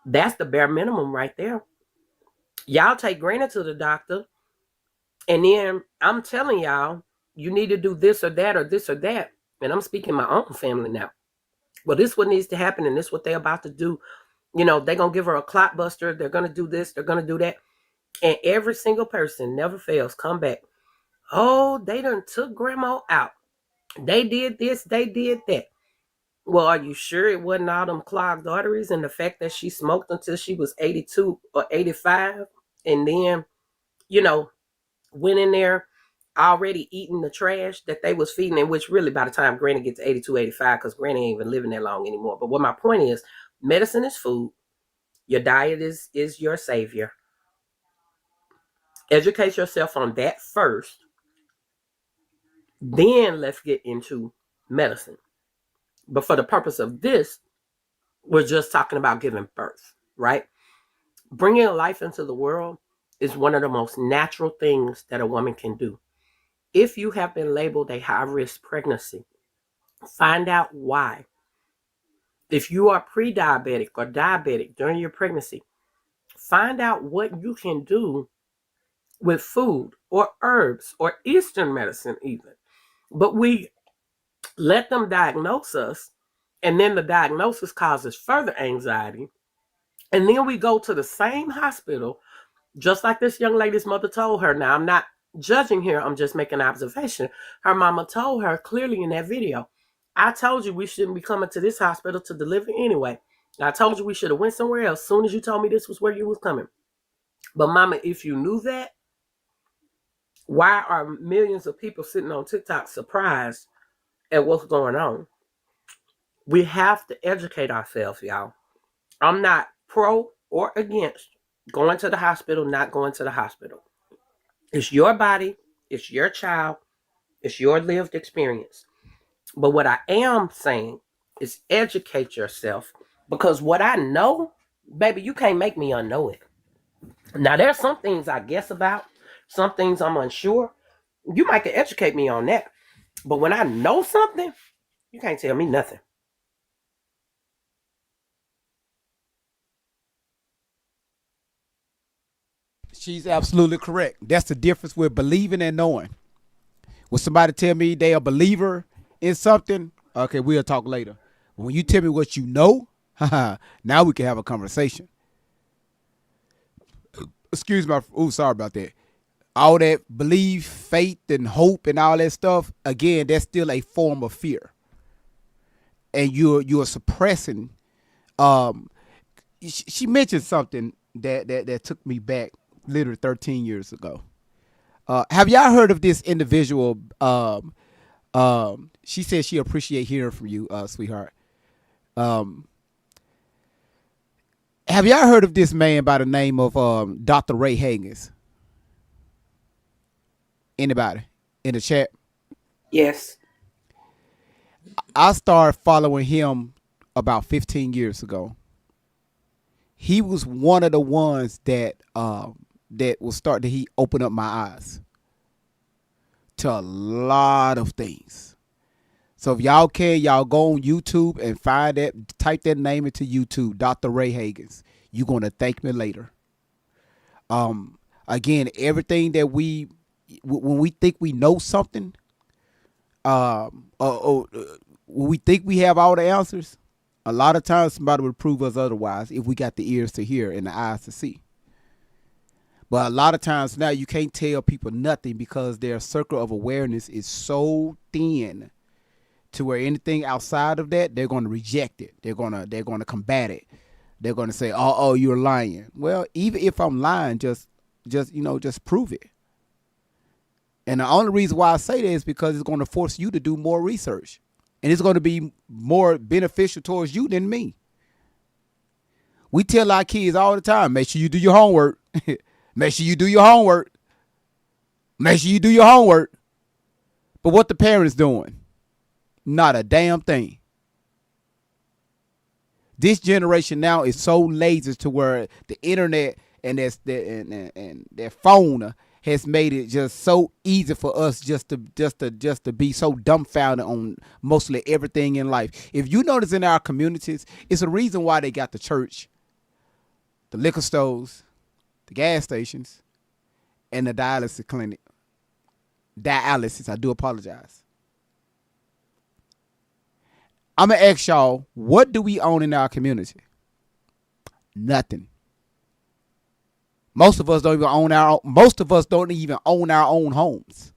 That's the bare minimum right there. Y'all take granted to the doctor, and then I'm telling y'all, you need to do this or that or this or that. And I'm speaking my own family now. Well, this is what needs to happen, and this is what they're about to do. They're going to give her a clot buster. They're going to do this. They're going to do that. And every single person never fails. Come back. Oh, they done took grandma out. They did this. They did that. Well, are you sure it wasn't all them clogged arteries and the fact that she smoked until she was 82 or 85 and then, went in there already eating the trash that they was feeding, and which really by the time Granny gets 82, 85, because Granny ain't even living that long anymore. But what my point is, medicine is food. Your diet is your savior. Educate yourself on that first. Then let's get into medicine. But for the purpose of this, we're just talking about giving birth, right? Bringing life into the world is one of the most natural things that a woman can do. If you have been labeled a high-risk pregnancy, find out why. If you are pre-diabetic or diabetic during your pregnancy, find out what you can do with food or herbs or Eastern medicine even. But we let them diagnose us, and then the diagnosis causes further anxiety. And then we go to the same hospital, just like this young lady's mother told her. Now, I'm not judging here, I'm just making an observation. Her mama told her clearly in that video, I told you we shouldn't be coming to this hospital to deliver anyway. I told you we should have went somewhere else as soon as you told me this was where you was coming. But mama, if you knew that, why are millions of people sitting on TikTok surprised at what's going on? We have to educate ourselves, y'all. I'm not pro or against going to the hospital, not going to the hospital. It's your body, it's your child, it's your lived experience. But what I am saying is educate yourself, because what I know, baby, you can't make me unknow it. Now, there's some things I guess about, some things I'm unsure. You might can educate me on that. But when I know something, you can't tell me nothing. She's absolutely correct. That's the difference with believing and knowing. When somebody tell me they a believer in something, okay, we'll talk later. When you tell me what you know, now we can have a conversation. Excuse me. Oh, sorry about that. All that belief, faith, and hope and all that stuff, again, that's still a form of fear. And you're suppressing. She mentioned something that took me back literally 13 years ago. Have y'all heard of this individual? She said she appreciate hearing from you, sweetheart. Have y'all heard of this man by the name of Dr. Ray Hagins? Anybody in the chat? Yes. I started following him about 15 years ago. He was one of the ones that he opened up my eyes to a lot of things. So if y'all can, y'all go on YouTube and find that, type that name into YouTube, Dr. Ray Hagins. You're going to thank me later. Again, everything that when we think we know something, when we think we have all the answers, a lot of times somebody would prove us otherwise if we got the ears to hear and the eyes to see. But a lot of times now you can't tell people nothing because their circle of awareness is so thin to where anything outside of that, they're going to reject it. They're going to combat it. They're going to say, oh, you're lying. Well, even if I'm lying, just prove it. And the only reason why I say that is because it's going to force you to do more research. And it's going to be more beneficial towards you than me. We tell our kids all the time, make sure you do your homework. Make sure you do your homework. Make sure you do your homework. But what the parents doing? Not a damn thing. This generation now is so lazy to where the internet and their phone has made it just so easy for us just to be so dumbfounded on mostly everything in life. If you notice in our communities, it's a reason why they got the church, the liquor stores, the gas stations, and the dialysis clinic. Dialysis, I do apologize. I'm going to ask y'all, what do we own in our community? Nothing. Most of us don't even own our own homes.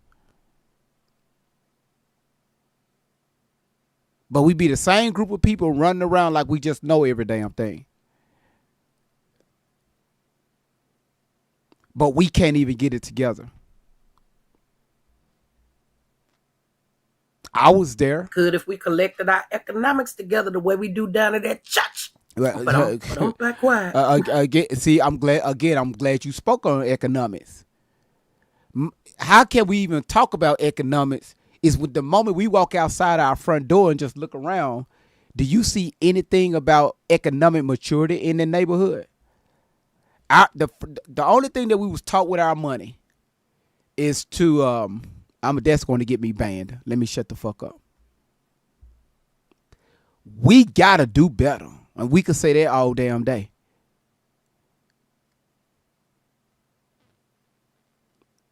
But we be the same group of people running around like we just know every damn thing. But we can't even get it together. I was there. Good if we collected our economics together the way we do down at that church. But I'm back quiet. I'm glad you spoke on economics. How can we even talk about economics is with the moment we walk outside our front door and just look around, do you see anything about economic maturity in the neighborhood? The only thing that we was taught with our money is to that's going to get me banned. Let me shut the fuck up. We gotta do better. And we could say that all damn day.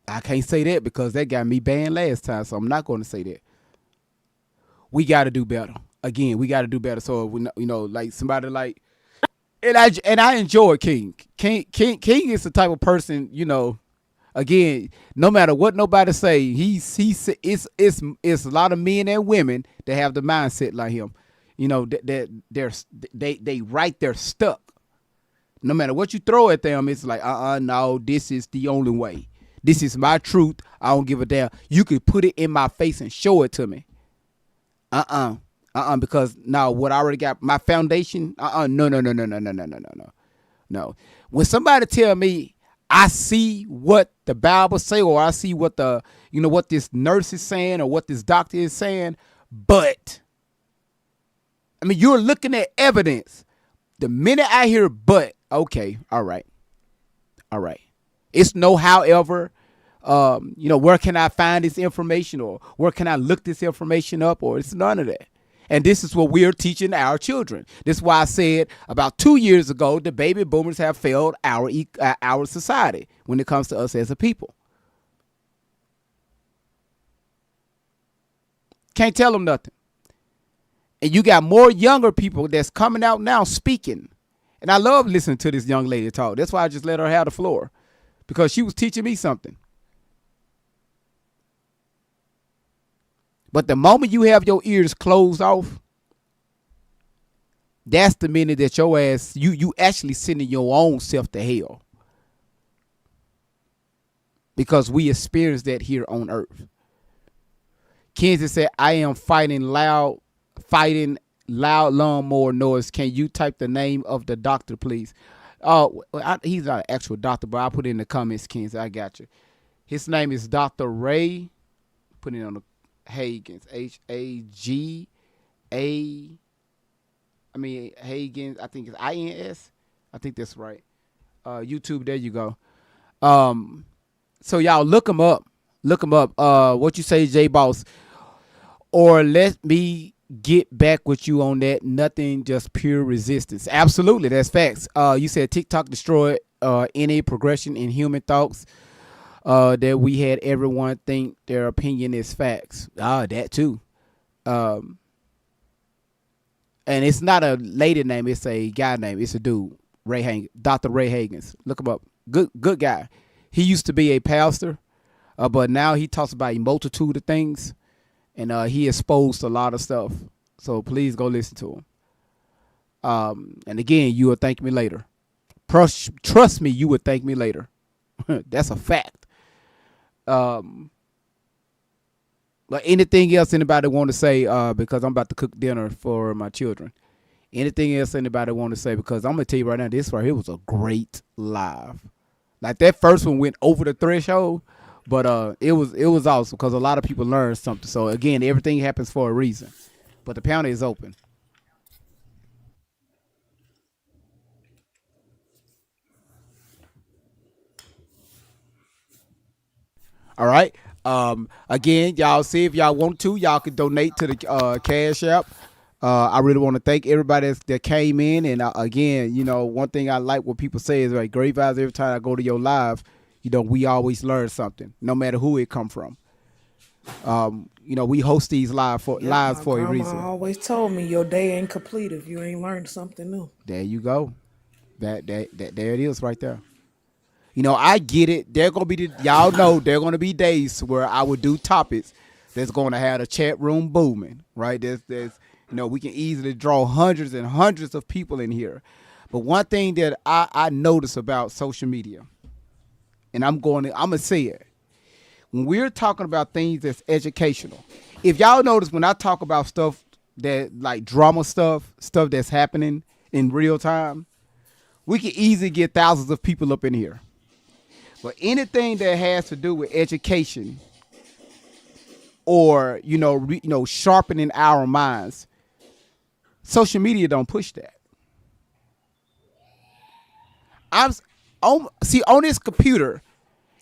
I can't say that because that got me banned last time, so I'm not going to say that. We got to do better. Again, we got to do better. So we, like somebody like, and I enjoy King. King is the type of person, Again, no matter what nobody say, it's a lot of men and women that have the mindset like him. They right there stuck. No matter what you throw at them, it's like, no, this is the only way. This is my truth. I don't give a damn. You could put it in my face and show it to me. Because now what I already got, my foundation, no. When somebody tell me I see what the Bible say, or I see what what this nurse is saying or what this doctor is saying, but you're looking at evidence. The minute I hear but, okay, all right. It's no however, where can I find this information, or where can I look this information up, or it's none of that. And this is what we're teaching our children. This is why I said about 2 years ago, the baby boomers have failed our society when it comes to us as a people. Can't tell them nothing. And you got more younger people that's coming out now speaking. And I love listening to this young lady talk. That's why I just let her have the floor, because she was teaching me something. But the moment you have your ears closed off, that's the minute that your ass, you actually sending your own self to hell. Because we experienced that here on earth. Kenzie said, I am fighting loud lawnmower noise. Can you type the name of the doctor, please? He's not an actual doctor, but I'll put it in the comments, Kenzie. I got you. His name is Dr. Ray. Put it on the Hagins. Hagins. I think it's INS. I think that's right. YouTube, there you go. So y'all look him up. What you say, J Boss? Or let me get back with you on that. Nothing, just pure resistance. Absolutely, that's facts. You said TikTok destroyed any progression in human thoughts. That we had everyone think their opinion is facts. That too. And it's not a lady name, it's a guy name. It's a dude, Dr. Ray Hagins. Look him up. Good guy. He used to be a pastor, but now he talks about a multitude of things, and he exposed a lot of stuff. So please go listen to him. And again, you will thank me later. Trust me, you would thank me later. That's a fact. But anything else anybody want to say, because I'm about to cook dinner for my children. Anything else anybody want to say? Because I'm going to tell you right now, this right here was a great live. Like that first one went over the threshold, but it was awesome because a lot of people learned something. So again, everything happens for a reason. But the counter is open. All right. Again, y'all see if y'all want to, y'all can donate to the Cash App. I really want to thank everybody that came in. And again, one thing I like what people say is like great vibes. Every time I go to your live, we always learn something, no matter who it come from. We host these lives for a reason. My always told me your day ain't complete if you ain't learned something new. There you go. That there it is right there. I get it. Y'all know there are gonna be days where I would do topics that's gonna have the chat room booming, right? There's we can easily draw hundreds and hundreds of people in here. But one thing that I notice about social media, and I'm gonna say it, when we're talking about things that's educational, if y'all notice when I talk about stuff that like drama stuff that's happening in real time, we can easily get thousands of people up in here. But anything that has to do with education or sharpening our minds, social media don't push that. On this computer,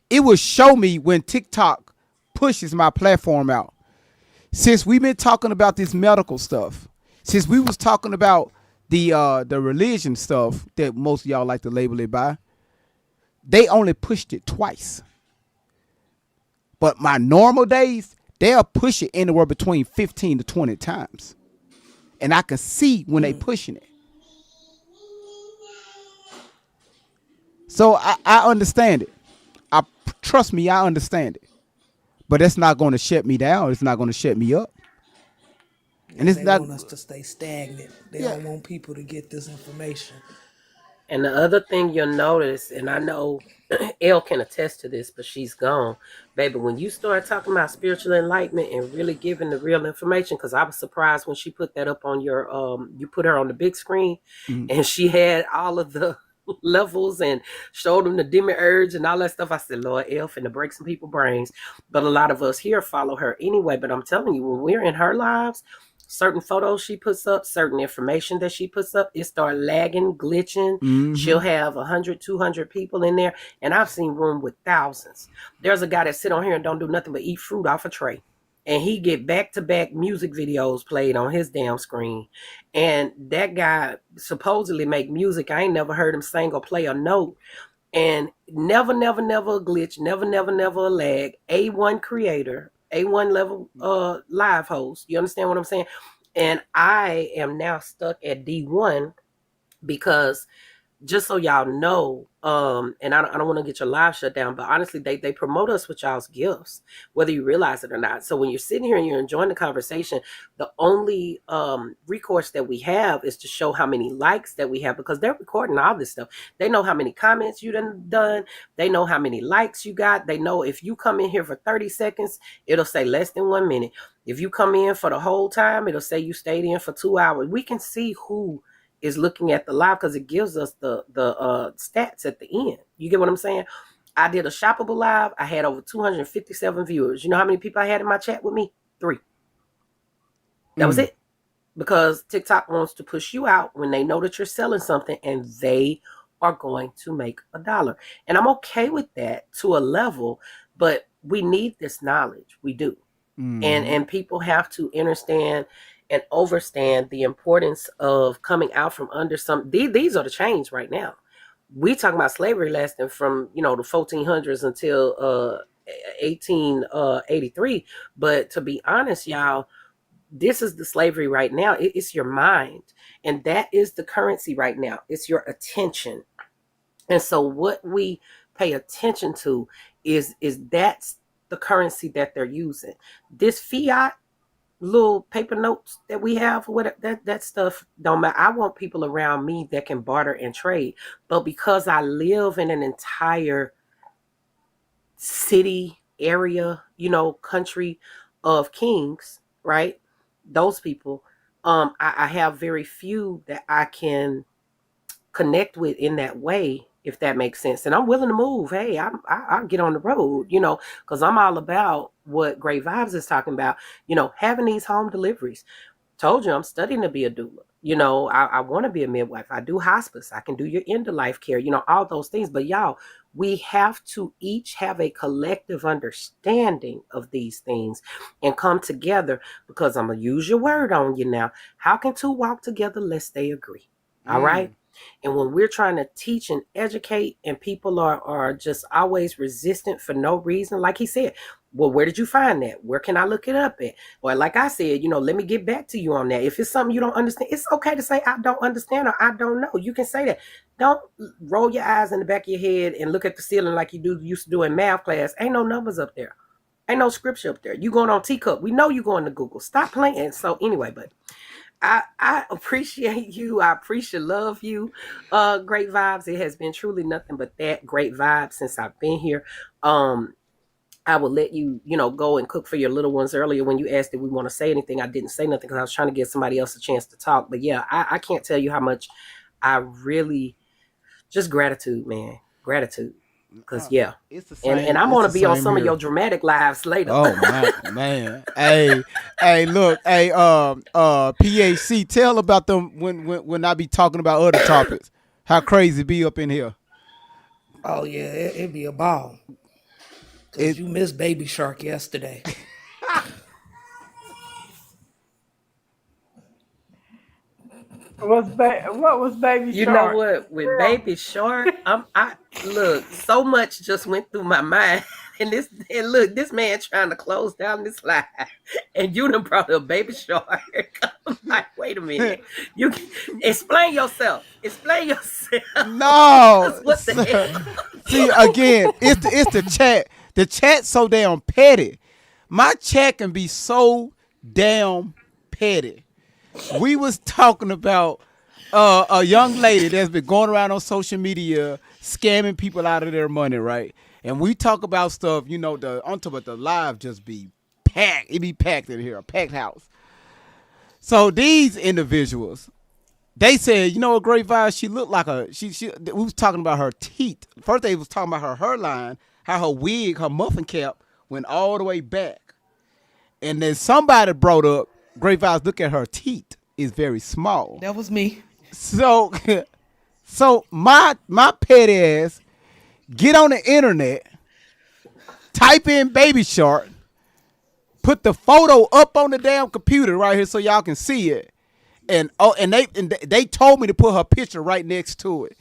it will show me when TikTok pushes my platform out. Since we've been talking about this medical stuff, since we was talking about the religion stuff that most of y'all like to label it by, they only pushed it twice. But my normal days, they'll push it anywhere between 15 to 20 times. And I can see when they pushing it. So I understand it. Trust me, I understand it. But it's not going to shut me down. It's not going to shut me up. And it's They not. want us to stay stagnant. They Yeah. don't want people to get this information. And the other thing you'll notice, and I know Elle can attest to this, but she's gone. Baby, when you start talking about spiritual enlightenment and really giving the real information, because I was surprised when she put that up on your, you put her on the big screen, and she had all of the levels and showed them the demiurge and all that stuff. I said, Lord, Elle finna break some people's brains. But a lot of us here follow her anyway. But I'm telling you, when we're in her lives, certain photos she puts up, certain information that she puts up, it start lagging, glitching. She'll have 100, 200 people in there. And I've seen room with thousands. There's a guy that sit on here and don't do nothing but eat fruit off a tray. And he get back-to-back music videos played on his damn screen. And that guy supposedly make music. I ain't never heard him sing or play a note. And never a glitch, never a lag. A1 creator, A1 level live host. You understand what I'm saying? And I am now stuck at D1 because, just so y'all know, and I don't want to get your live shut down, but honestly, they promote us with y'all's gifts, whether you realize it or not. So when you're sitting here and you're enjoying the conversation, the only recourse that we have is to show how many likes that we have, because they're recording all this stuff. They know how many comments you done. They know how many likes you got. They know if you come in here for 30 seconds, it'll say less than 1 minute. If you come in for the whole time, it'll say you stayed in for 2 hours. We can see who is looking at the live because it gives us the stats at the end. You get what I'm saying? I did a shoppable live. I had over 257 viewers. You know how many people I had in my chat with me? 3. That was it. Because TikTok wants to push you out when they know that you're selling something and they are going to make $1. And I'm okay with that to a level, but we need this knowledge. We do. And people have to understand and overstand the importance of coming out from under some. These are the chains right now. We talking about slavery lasting from the 1400s until 1883. But to be honest, y'all, this is the slavery right now. It's your mind, and that is the currency right now. It's your attention. And so what we pay attention to is that's the currency that they're using. This fiat little paper notes that we have, whatever, that stuff don't matter. I want people around me that can barter and trade. But because I live in an entire city, area, country of kings, right? Those people, I have very few that I can connect with in that way, if that makes sense. And I'm willing to move. Hey, I'll get on the road, because I'm all about what Great Vibes is talking about, having these home deliveries. Told you I'm studying to be a doula. I want to be a midwife. I do hospice. I can do your end of life care, all those things. But y'all, we have to each have a collective understanding of these things and come together, because I'm going to use your word on you now. How can two walk together lest they agree? All right. And when we're trying to teach and educate and people are just always resistant for no reason, like he said, well, where did you find that? Where can I look it up at? Or like I said, let me get back to you on that. If it's something you don't understand, it's okay to say, I don't understand or I don't know. You can say that. Don't roll your eyes in the back of your head and look at the ceiling like you used to do in math class. Ain't no numbers up there. Ain't no scripture up there. You going on Teacup. We know you going to Google. Stop playing. So anyway, but I appreciate you. I love you. Great Vibes. It has been truly nothing but that great vibe since I've been here. I would let you, go and cook for your little ones. Earlier when you asked if we want to say anything, I didn't say nothing because I was trying to give somebody else a chance to talk. But yeah, I can't tell you how much I really just gratitude, man. Gratitude. Because yeah. It's the same. And I'm it's gonna the be on same some of here. your dramatic lives later. Oh my man. Hey, look, PAC, tell about them when I be talking about other topics. How crazy be up in here. Oh yeah, it'd be a ball. Cause you missed Baby Shark yesterday. What was Baby You Shark? know what? With Baby Shark, I look, so much just went through my mind. And look, this man trying to close down this live, and you done brought up Baby Shark. I'm like, wait a minute. You explain yourself. Explain yourself. No. What the hell? See, again, it's the chat. The chat's so damn petty. My chat can be so damn petty. We was talking about a young lady that's been going around on social media scamming people out of their money, right? And we talk about stuff, on top of the live just be packed. It be packed in here, a packed house. So these individuals, they said, what, Great Vibe, she looked like we was talking about her teeth. First they was talking about her hairline, how her wig, her muffin cap went all the way back. And then somebody brought up, Great Vibes, look at her teeth is very small. That was me. So my petty ass get on the internet, type in Baby Shark, put the photo up on the damn computer right here so y'all can see it. And they told me to put her picture right next to it.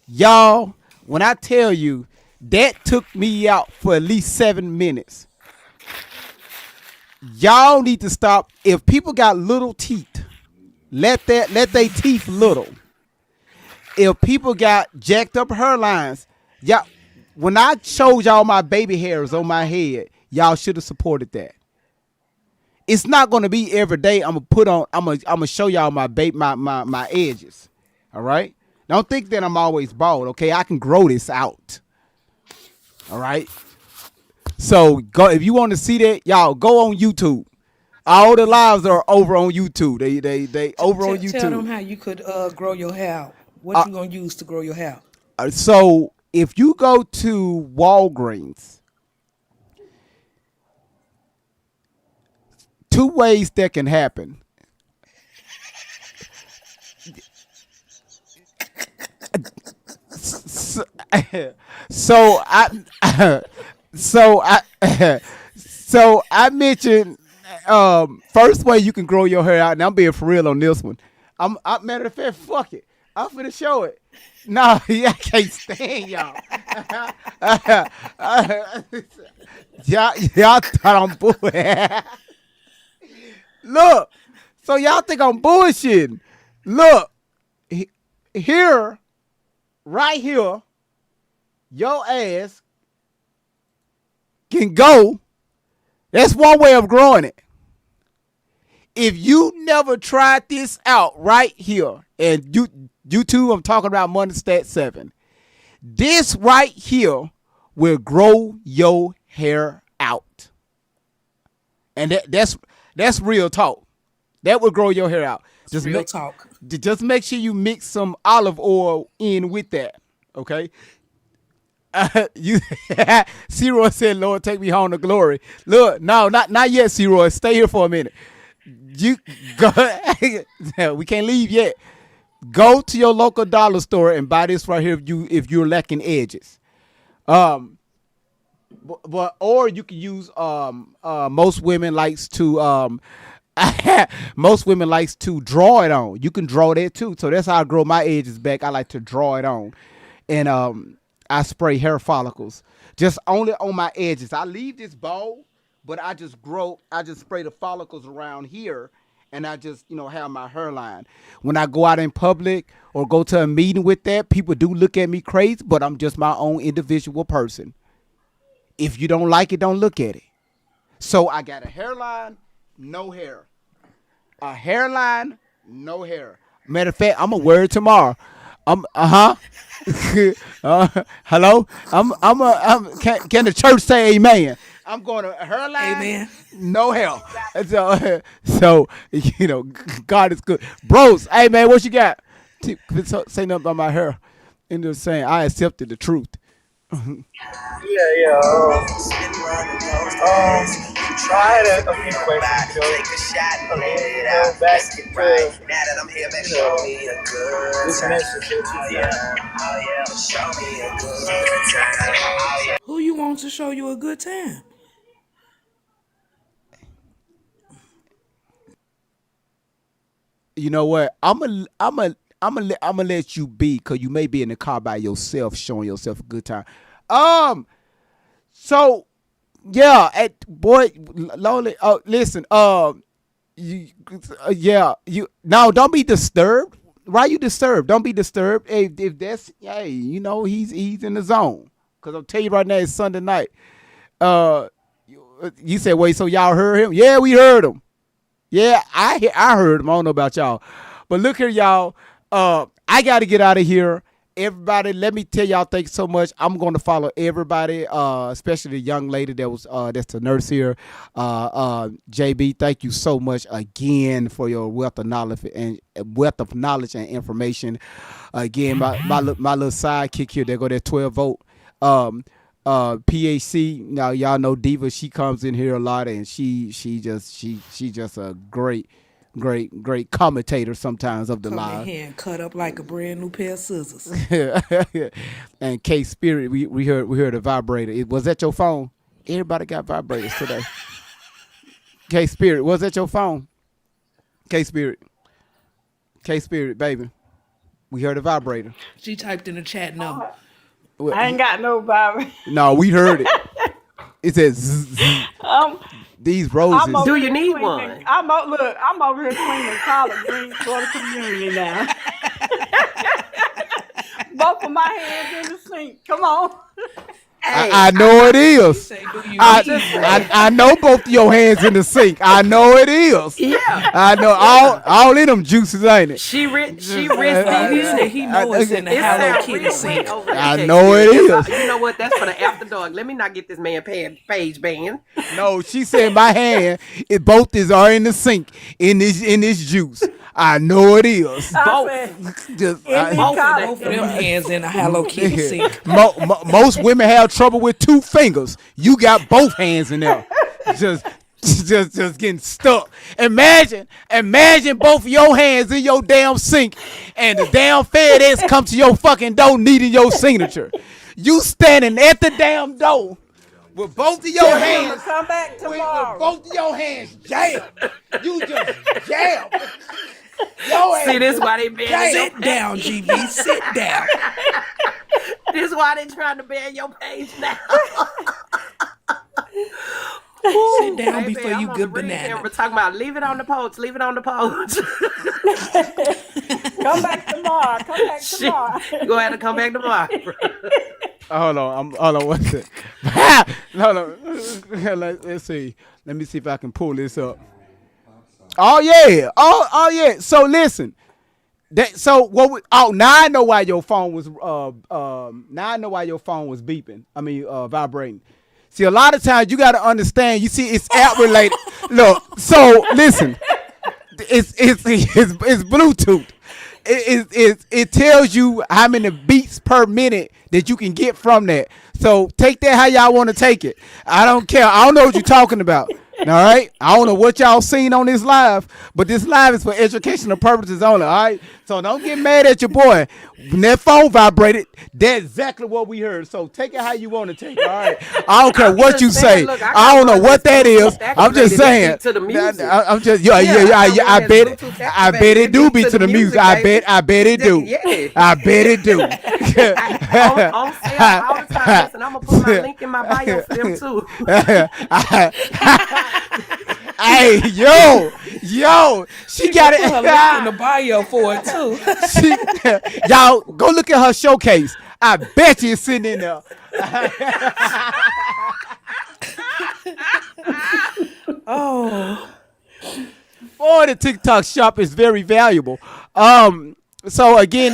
Y'all, when I tell you, that took me out for at least 7 minutes. Y'all need to stop. If people got little teeth, let their teeth little. If people got jacked up hairlines, y'all, when I showed y'all my baby hairs on my head, y'all should have supported that. It's not gonna be every day. I'm gonna show y'all my edges. All right. Don't think that I'm always bald. Okay, I can grow this out. All right. So go if you want to see that, y'all go on YouTube. All the lives are over on YouTube. They over on YouTube. Tell them how you could grow your hair out. What you gonna use to grow your hair? So if you go to Walgreens, 2 ways that can happen. So I mentioned first way you can grow your hair out, and I'm being for real on this one. Matter of fact, fuck it. I'm finna show it. No, I can't stand y'all. Y'all thought I'm bullshitting. Look, so y'all think I'm bullshitting. Look, here, right here, your ass can go. That's one way of growing it. If you never tried this out right here, and YouTube, I'm talking about Money Stat 7, this right here will grow your hair out. And that's real talk. That will grow your hair out. Just real talk. Just make sure you mix some olive oil in with that. Okay. C-Roy said, "Lord, take me home to glory." Look, no, not yet, C-Roy. Stay here for a minute. You go. We can't leave yet. Go to your local dollar store and buy this right here if you're lacking edges. But or you can use most women likes to most women likes to draw it on. You can draw that too. So that's how I grow my edges back. I like to draw it on, and I spray hair follicles just only on my edges. I leave this bald, but I just spray the follicles around here, and I just, have my hairline. When I go out in public or go to a meeting with that, people do look at me crazy, but I'm just my own individual person. If you don't like it, don't look at it. So I got a hairline, no hair. A hairline, no hair. Matter of fact, I'm gonna wear it tomorrow. Hello? Can the church say amen? I'm going to her line. Amen. No hell. And so God is good. Bros, hey man, what you got? Say nothing about my hair. And just saying, I accepted the truth. Yeah. Tried a few questions, back to this message. Who you want to show you a good time? You know what? I'm gonna let you be, because you may be in the car by yourself, showing yourself a good time. So yeah, boy, lonely. Oh, listen. You now don't be disturbed. Why you disturbed? Don't be disturbed. If that's he's in the zone. Cause I'll tell you right now, it's Sunday night. You said, wait, so y'all heard him? Yeah, we heard him. Yeah, I heard him. I don't know about y'all, but look here, y'all. I got to get out of here. Everybody, let me tell y'all, thanks so much. I'm going to follow everybody, especially the young lady that's the nurse here. JB, thank you so much again for your wealth of knowledge and information. Again, my little sidekick here, they go there 12 volt. PAC, now y'all know Diva, she comes in here a lot, and she just a great commentator sometimes of the Come live. in here and cut up like a brand new pair of scissors. And K Spirit, we heard a vibrator. Was that your phone? Everybody got vibrators today. K Spirit, was that your phone? K Spirit, baby, we heard a vibrator. She typed in the chat no. I ain't got no vibrator. No, we heard it. It says zzz. These roses. Do you need one? I'm over here cleaning collard greens for the community now. Both of my hands in the sink. Come on. I know it is. I know both of your hands in the sink. I know it is. Yeah. I know all of them juices, ain't it? She He said he knows it's in the Hello Kitty sink. I know it is. You know what? That's for the after dog. Let me not get this man page banned. No, she said my hand, both are in the sink in this juice. I know it is. Both. Both of them hands in a Hello Kitty sink. Most women have trouble with 2 fingers. You got both hands in there. Just getting stuck. Imagine both of your hands in your damn sink, and the damn FedEx come to your fucking door needing your signature. You standing at the damn door with both of your hands. Come back tomorrow. With both of your hands jammed. You just jammed. See, this why they ban. Sit down, GB. Sit down. This why they trying to ban your page now. Sit down before you good banana. We're talking about leave it on the poach. Leave it on the poach. Come back tomorrow. Go ahead and come back tomorrow. Hold on, what's it? No. Let's see. Let me see if I can pull this up. Oh yeah. So listen. Now I know why your phone was beeping. I mean vibrating. See, a lot of times you got to understand. You see, it's app related. Look, so listen. It's Bluetooth. It tells you how many beats per minute that you can get from that. So take that how y'all want to take it. I don't care. I don't know what you're talking about. All right. I don't know what y'all seen on this live, but this live is for educational purposes only. All right. So don't get mad at your boy. When that phone vibrated, that's exactly what we heard. So take it how you want to take it. All right. I don't care what you say. I don't know what that is. I'm just saying. I'm just I bet it do be to the music. I bet it do. I bet it do. On sale all the time. Listen, I'm gonna put my link in my bio for them too. Hey, yo, she got it in the bio for it too. Y'all go look at her showcase. I bet you it's sitting in there. Oh, boy, the TikTok shop is very valuable. So again,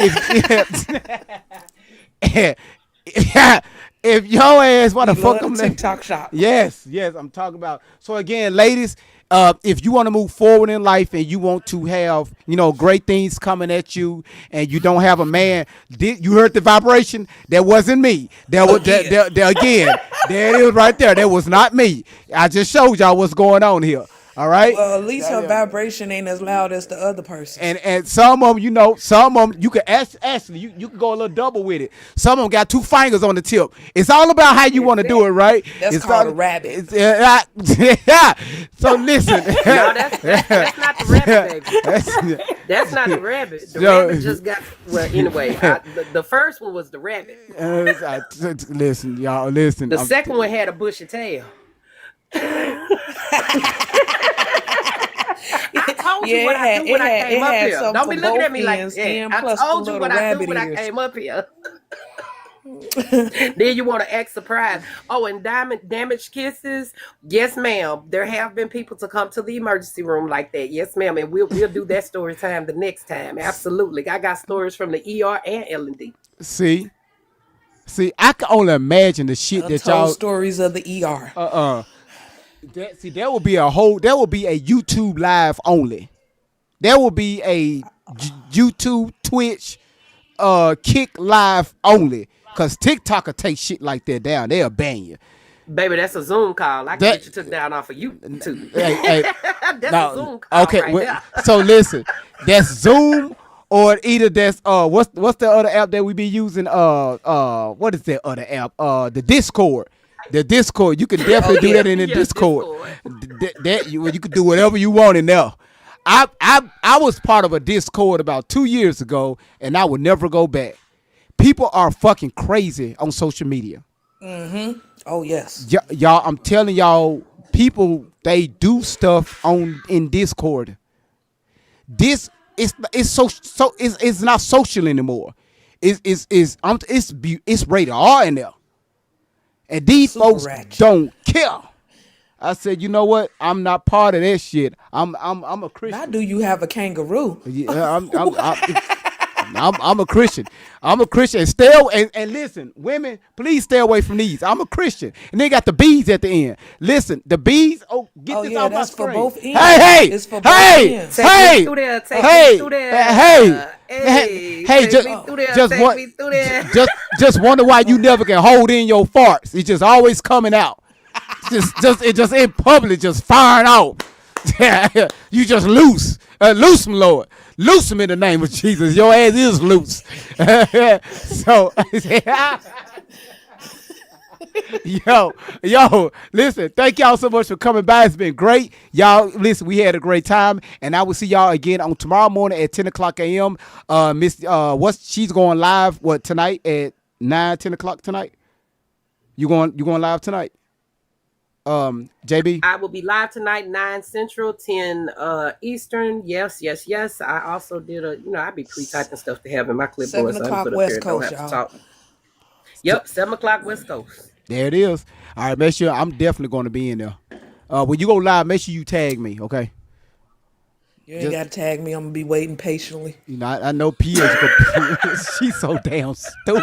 if your ass want to We fuck love them, the TikTok shop. yes, I'm talking about. So again, ladies, if you want to move forward in life and you want to have, great things coming at you, and you don't have a man, you heard the vibration? That wasn't me. That was again. There it is right there. That was not me. I just showed y'all what's going on here. All right. Well, at least her vibration ain't as loud as the other person. And some of them, some of them, you can actually you can go a little double with it. Some of them got 2 fingers on the tip. It's all about how you want to do it, right? That's it's called a rabbit. Yeah. So listen. No, that's not the rabbit, baby. That's not the rabbit. The rabbit just got. Well, anyway, the first one was the rabbit. Listen, y'all. Listen. The second one had a bushy tail. I told you what I do when I came up here. Don't be looking at me like that. I told you what I do when I came up here. Then you want to act surprised. Oh, and damaged kisses. Yes, ma'am. There have been people to come to the emergency room like that. Yes, ma'am. And we'll do that story time the next time. Absolutely. I got stories from the ER and L&D. See, I can only imagine the shit that y'all stories of the ER. There will be a YouTube live only. There will be a YouTube, Twitch, Kick live only. Cause TikTok will take shit like that down. They'll ban you. Baby, that's a Zoom call. I can get you took down off of YouTube. Hey, that's a Zoom call. Okay, right there. So listen, that's Zoom or either that's what's the other app that we be using? What is that other app? The Discord. The Discord. You can definitely do that in the Discord. You can do whatever you want in there. I was part of a Discord about 2 years ago, and I would never go back. People are fucking crazy on social media. Mm-hmm. Oh yes. Y'all, I'm telling y'all, people, they do stuff in Discord. This it's not social anymore. It's rated R in there, and these Super folks ratchet. don't care. I said, you know what? I'm not part of that shit. I'm a Christian. Now, do you have a kangaroo? Yeah, I'm a Christian. I'm a Christian. And listen, women, please stay away from these. I'm a Christian, and they got the bees at the end. Listen, the bees. Oh, get this off my that's screen. for both ends. Hey, It's for both ends. hey, just wonder why you never can hold in your farts. It's just always coming out. Just in public, just firing out. You just loose them, Lord. Loose them in the name of Jesus. Your ass is loose. So, yo, listen, thank y'all so much for coming by. It's been great. Y'all, listen, we had a great time, and I will see y'all again on tomorrow morning at 10 o'clock a.m. She's going live, tonight at 10 o'clock tonight? You going live tonight? JB? I will be live tonight, 9 Central, 10 Eastern. Yes. I also did I be pre-typing stuff to have in my clipboard. 7 o'clock West Coast, y'all. Yep, 7 o'clock West Coast. There it is. All right, make sure I'm definitely going to be in there. When you go live, make sure you tag me, okay? You ain't got to tag me. I'm going to be waiting patiently. You know, I know Pia's she's so damn stupid.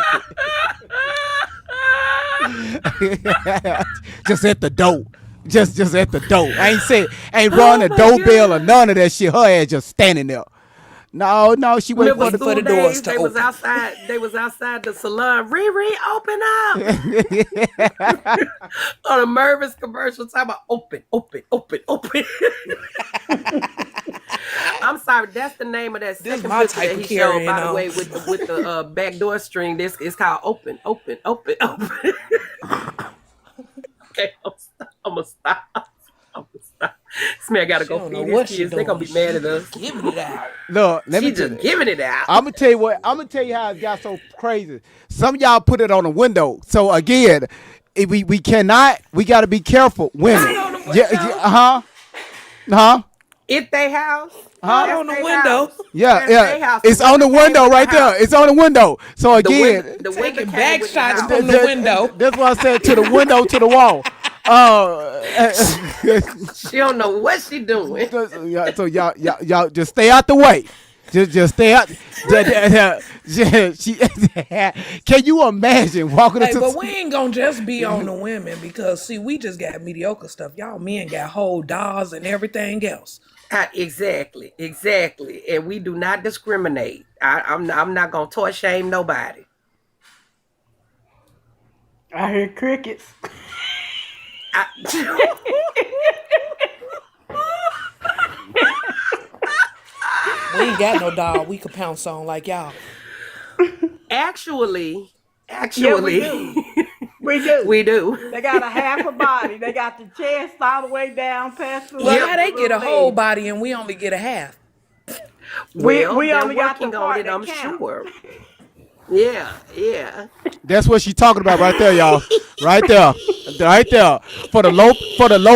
Just at the door. Just at the door. I ain't run a doorbell or none of that shit. Her ass just standing there. No, she waiting for the doors to open. They was outside the salon. Riri, open up. On a Mervis commercial, talking about open. I'm sorry, that's the name of that second picture that he showed, by the way, with the backdoor string. This is called open. Okay, I'm gonna stop. This man gotta go feed his kids. They're gonna be mad at us. Giving it out. Look, giving it out. I'm gonna tell you what. I'm gonna tell you how it got so crazy. Some of y'all put it on the window. So again, we cannot. We gotta be careful, women. If they house. On the window. Yeah. It's on the window right there. It's on the window. So again, the taking back shots from the window. That's what I said, to the window, to the wall. She don't know what she doing. So y'all just stay out the way. Just stay out. She, can you imagine walking Hey, into? but we ain't gonna just be on the women because see, we just got mediocre stuff. Y'all men got whole dolls and everything else. Exactly, and we do not discriminate. I'm not gonna toy shame nobody. I hear crickets. We ain't got no doll we could pounce on like y'all. Actually, Yeah, we do. We do. we do. They got a half a body. They got the chest all the way down past the. Well, how they little get a whole leg. body and we only get a half? Well, we they're only got the working part on it, that I'm count. sure. Yeah. That's what she's talking about right there, y'all. Right there. For the low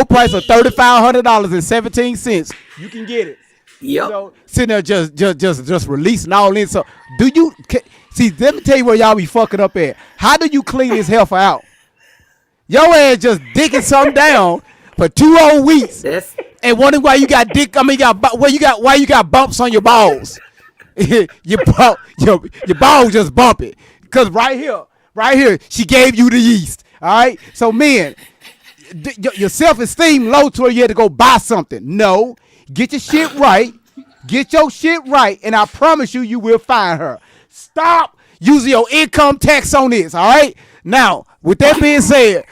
price of $3,500.17, you can get it. Yep. So sitting there just releasing all in. So do you see? Let me tell you where y'all be fucking up at. How do you clean this heifer out? Your ass just digging something down for 2 whole weeks, and wondering why you got why you got bumps on your balls. your balls just bumpy. Cause right here, she gave you the yeast. All right. So men, your self-esteem low to where you had to go buy something. No. Get your shit right. Get your shit right, and I promise you will find her. Stop using your income tax on this, all right? Now, with that being said,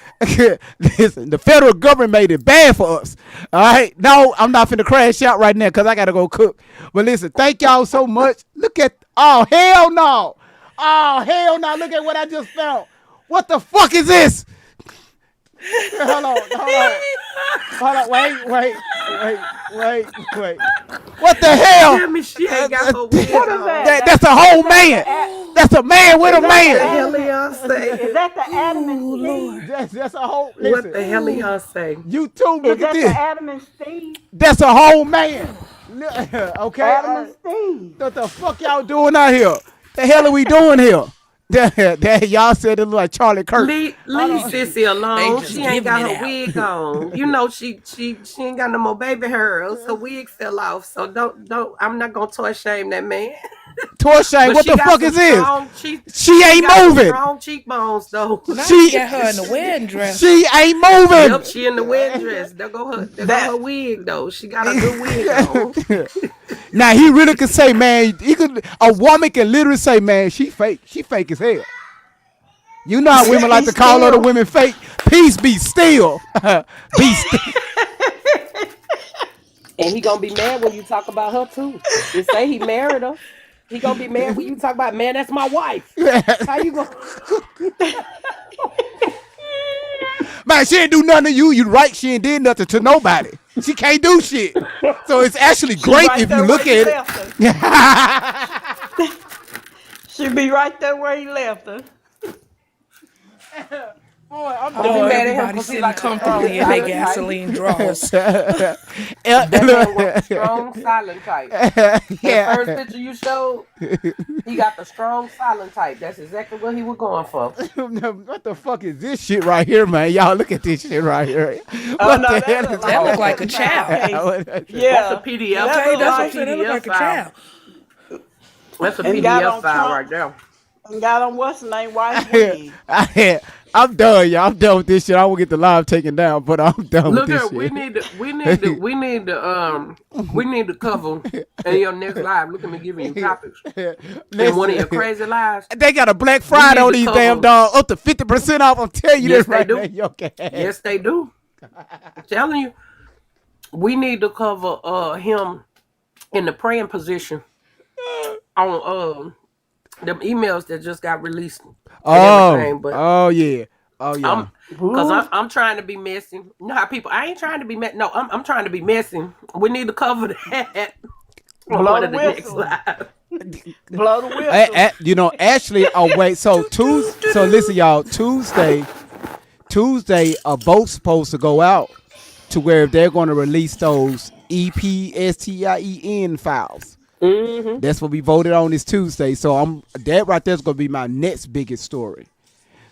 listen, the federal government made it bad for us, all right? No, I'm not finna crash out right now because I got to go cook. But listen, thank y'all so much. Look at, oh, hell no. Look at what I just found. What the fuck is this? Hold on. Wait. What the hell? Tell me she ain't got her wig on. That's a whole man. That's a man with a man. What the hell y'all say? Is that the Adam and Steve? That's a whole. What Listen, the hell y'all say? YouTube, Is look that at the this. Adam and Steve? That's a whole man. Okay. Adam and Steve. What the fuck y'all doing out here? The hell are we doing here? Y'all said it look like Charlie Kirk. Leave Sissy alone. They She just ain't got giving it her out. wig on. You know she ain't got no more baby hairs. Her wig fell off. So don't. I'm not gonna toy shame that man. Toy shame. But What she the got fuck some is this? strong- She ain't got some moving. Strong cheekbones though. Now She- you got her in the wedding dress. She ain't moving. Yep, she in the wedding dress. There go her wig though. She got a good wig on. Now he really could say, man, a woman can literally say, man, she fake. She fake as hell. You know how women like to call other women fake. Peace be still. Be still. And he gonna be mad when you talk about her too. You say he married her. He gonna be mad when you talk about, man, that's my wife. How you gonna? Man, she ain't do nothing to you. You right, she ain't did nothing to nobody. She can't do shit. So it's actually great right if there you look where he at left it. She'll be right there where he left her. Oh, everybody sitting comfortably in their gasoline drawers. That man was strong silent type. Yeah. The first picture you showed, he got the strong silent type. That's exactly what he was going for. What the fuck is this shit right here, man? Y'all look at this shit right here. What no, the that hell look is That look like a child. Yeah. That's a PDF. Okay, that's what That's I'm a saying. That look PDF like a file. child. That's a And got PDF on file Trump. right there. And got on what's the name? White wig. I'm done, y'all. I'm done with this shit. I won't get the live taken down, but I'm done Look with this at shit. we need to cover in your next live. Look at me giving you topics. In Listen, one of your crazy lives. they got a Black Friday need on to these cover- damn dogs, up to 50% off. I'm telling you Yes, this they right do. now. Yo, okay. Yes, they do. I'm telling you. We need to cover him in the praying position on them emails that just got released. Oh yeah. Because I'm trying to be messy. You know how people, I ain't trying to be messy. No, I'm trying to be messy. We need to cover that on Blow one the of the next whistle. live. Blow the whistle. You know, actually, wait. So Tuesday. So listen, y'all. Tuesday, a vote's supposed to go out to where they're going to release those EPSTIEN files. Mm-hmm. That's what we voted on this Tuesday. So that right there's going to be my next biggest story.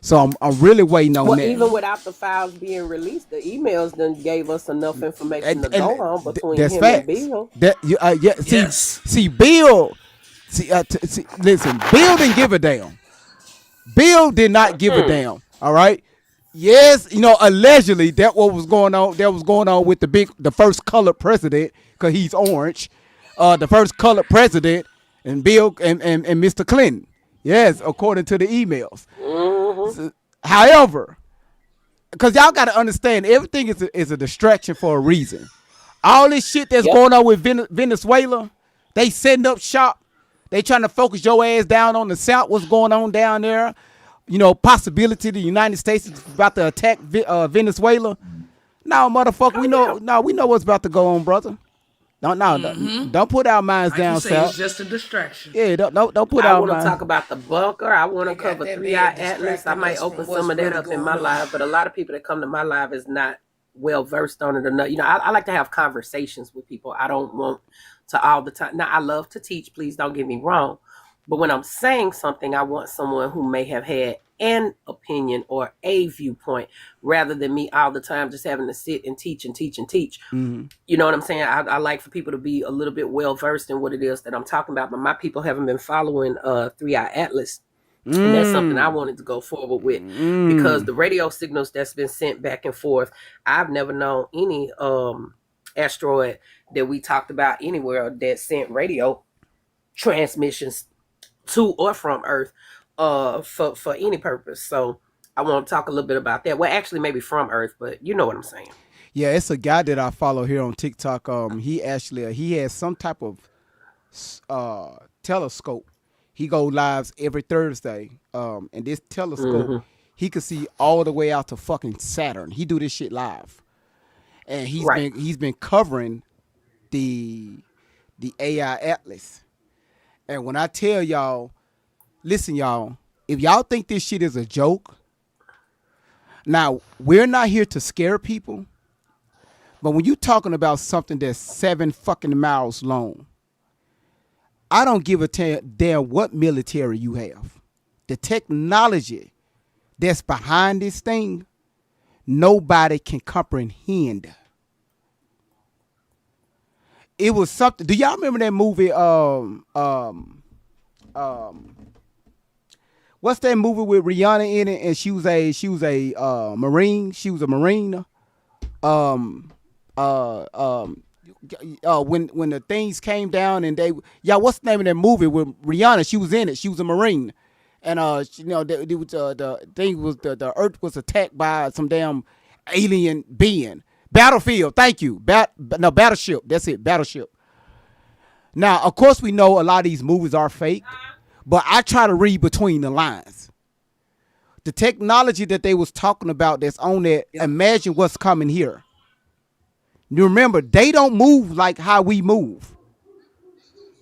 So I'm really waiting on Well, that. even without the files being released, the emails then gave us enough information to go on between that's him facts. and Bill. See, Yes. see, Bill Listen, Bill didn't give a damn. Bill did not give a damn. All right. Yes, allegedly that what was going on. That was going on with the first colored president, because he's orange. The first colored president, and Bill and Mr. Clinton. Yes, according to the emails. However, because y'all got to understand, everything is a distraction for a reason. All this shit that's going on with Venezuela, they setting up shop. They trying to focus your ass down on the South. What's going on down there? Possibility the United States is about to attack Venezuela. No, motherfucker, we know what's about to go on, brother. Don't put our minds Like down, you say, South. it's just a distraction. Yeah, don't put I our want to minds. talk about the bunker. I want to cover that 3i man Atlas. I distracting might us open from some of what's that really up in my going on. live, but a lot of people that come to my live is not well versed on it enough. I like to have conversations with people. I don't want to all the time. Now, I love to teach. Please don't get me wrong. But when I'm saying something, I want someone who may have had an opinion or a viewpoint rather than me all the time just having to sit and teach and teach and teach. Mhm. You know what I'm saying? I like for people to be a little bit well versed in what it is that I'm talking about. But my people haven't been following 3i Atlas. And that's something I wanted to go forward with because the radio signals that's been sent back and forth, I've never known any asteroid that we talked about anywhere that sent radio transmissions to or from Earth for any purpose. So I want to talk a little bit about that. Well, actually maybe from Earth, but you know what I'm saying. Yeah, it's a guy that I follow here on TikTok. He has some type of telescope. He go lives every Thursday. And this telescope, he could see all the way out to fucking Saturn. He do this shit live, and he's been covering the AI Atlas. And when I tell y'all, listen, y'all, if y'all think this shit is a joke, now we're not here to scare people. But when you're talking about something that's 7 fucking miles long, I don't give a damn what military you have. The technology that's behind this thing, nobody can comprehend. It was something. Do y'all remember that movie? What's that movie with Rihanna in it? And she was a Marine. She was a Marine. When the things came down and what's the name of that movie with Rihanna? She was in it. She was a Marine, and the thing was the Earth was attacked by some damn alien being. Battlefield. Thank you. Battleship. That's it. Battleship. Now, of course, we know a lot of these movies are fake, but I try to read between the lines. The technology that they was talking about that's on there. Imagine what's coming here. You remember, they don't move like how we move.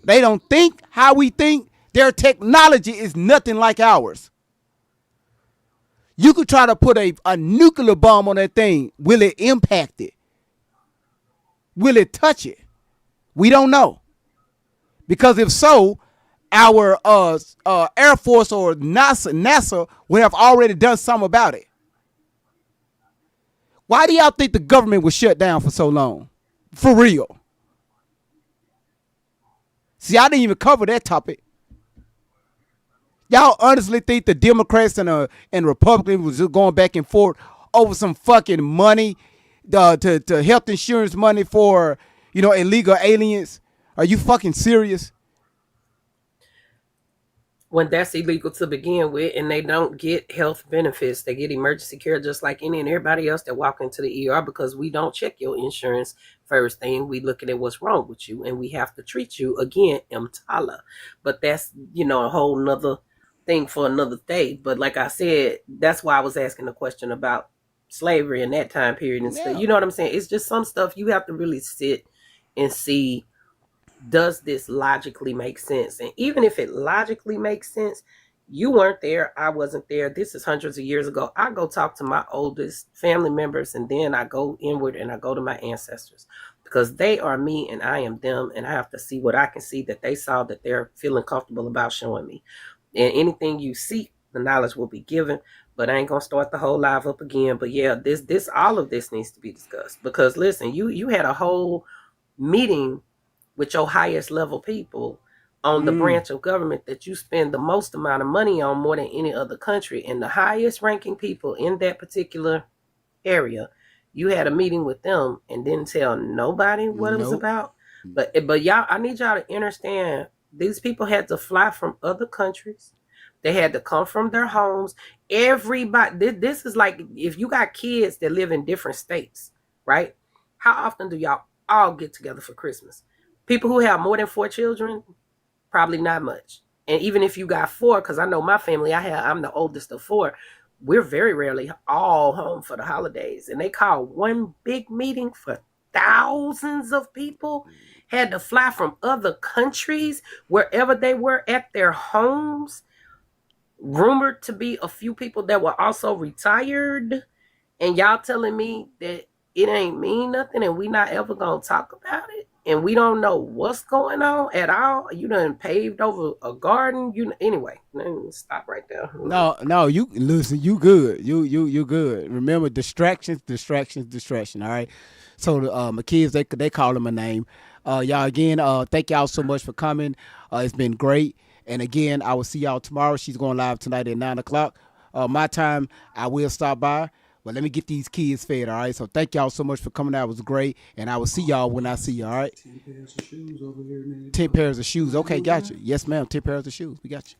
They don't think how we think. Their technology is nothing like ours. You could try to put a nuclear bomb on that thing. Will it impact it? Will it touch it? We don't know. Because if so, our Air Force or NASA would have already done something about it. Why do y'all think the government was shut down for so long? For real. See, I didn't even cover that topic. Y'all honestly think the Democrats and Republicans was just going back and forth over some fucking money, to health insurance money for, illegal aliens? Are you fucking serious? When that's illegal to begin with, and they don't get health benefits, they get emergency care just like any and everybody else that walk into the ER, because we don't check your insurance first thing. We looking at what's wrong with you, and we have to treat you again, EMTALA. But that's, a whole nother thing for another day. But like I said, that's why I was asking the question about slavery in that time period and stuff. You know what I'm saying? It's just some stuff you have to really sit and see, does this logically make sense? And even if it logically makes sense, you weren't there, I wasn't there. This is hundreds of years ago. I go talk to my oldest family members, and then I go inward and I go to my ancestors, because they are me and I am them, and I have to see what I can see that they saw, that they're feeling comfortable about showing me. And anything you seek, the knowledge will be given. But I ain't gonna start the whole live up again. But yeah, this all of this needs to be discussed, because listen, you had a whole meeting with your highest level people on the branch of government that you spend the most amount of money on, more than any other country, and the highest ranking people in that particular area, you had a meeting with them and didn't tell nobody what it was about. But y'all, I need y'all to understand, these people had to fly from other countries. They had to come from their homes. Everybody, this is like if you got kids that live in different states, right? How often do y'all all get together for Christmas? People who have more than 4 children, probably not much. And even if you got 4, because I know my family, I'm the oldest of 4. We're very rarely all home for the holidays. And they call one big meeting for thousands of people, had to fly from other countries, wherever they were at their homes. Rumored to be a few people that were also retired. And y'all telling me that it ain't mean nothing and we not ever gonna talk about it? And we don't know what's going on at all. You done paved over a garden. Anyway, stop right there. No, you listen. You good. You good. Remember, distractions. All right. So my kids, they call them a name. Y'all again. Thank y'all so much for coming. It's been great. And again, I will see y'all tomorrow. She's going live tonight at 9:00. My time. I will stop by. But let me get these kids fed, all right? So thank y'all so much for coming out. It was great. And I will see y'all when I see you, all right? 10 pairs of shoes over here, man. 10 pairs of shoes. Okay, got you. Yes, ma'am. 10 pairs of shoes. We got you.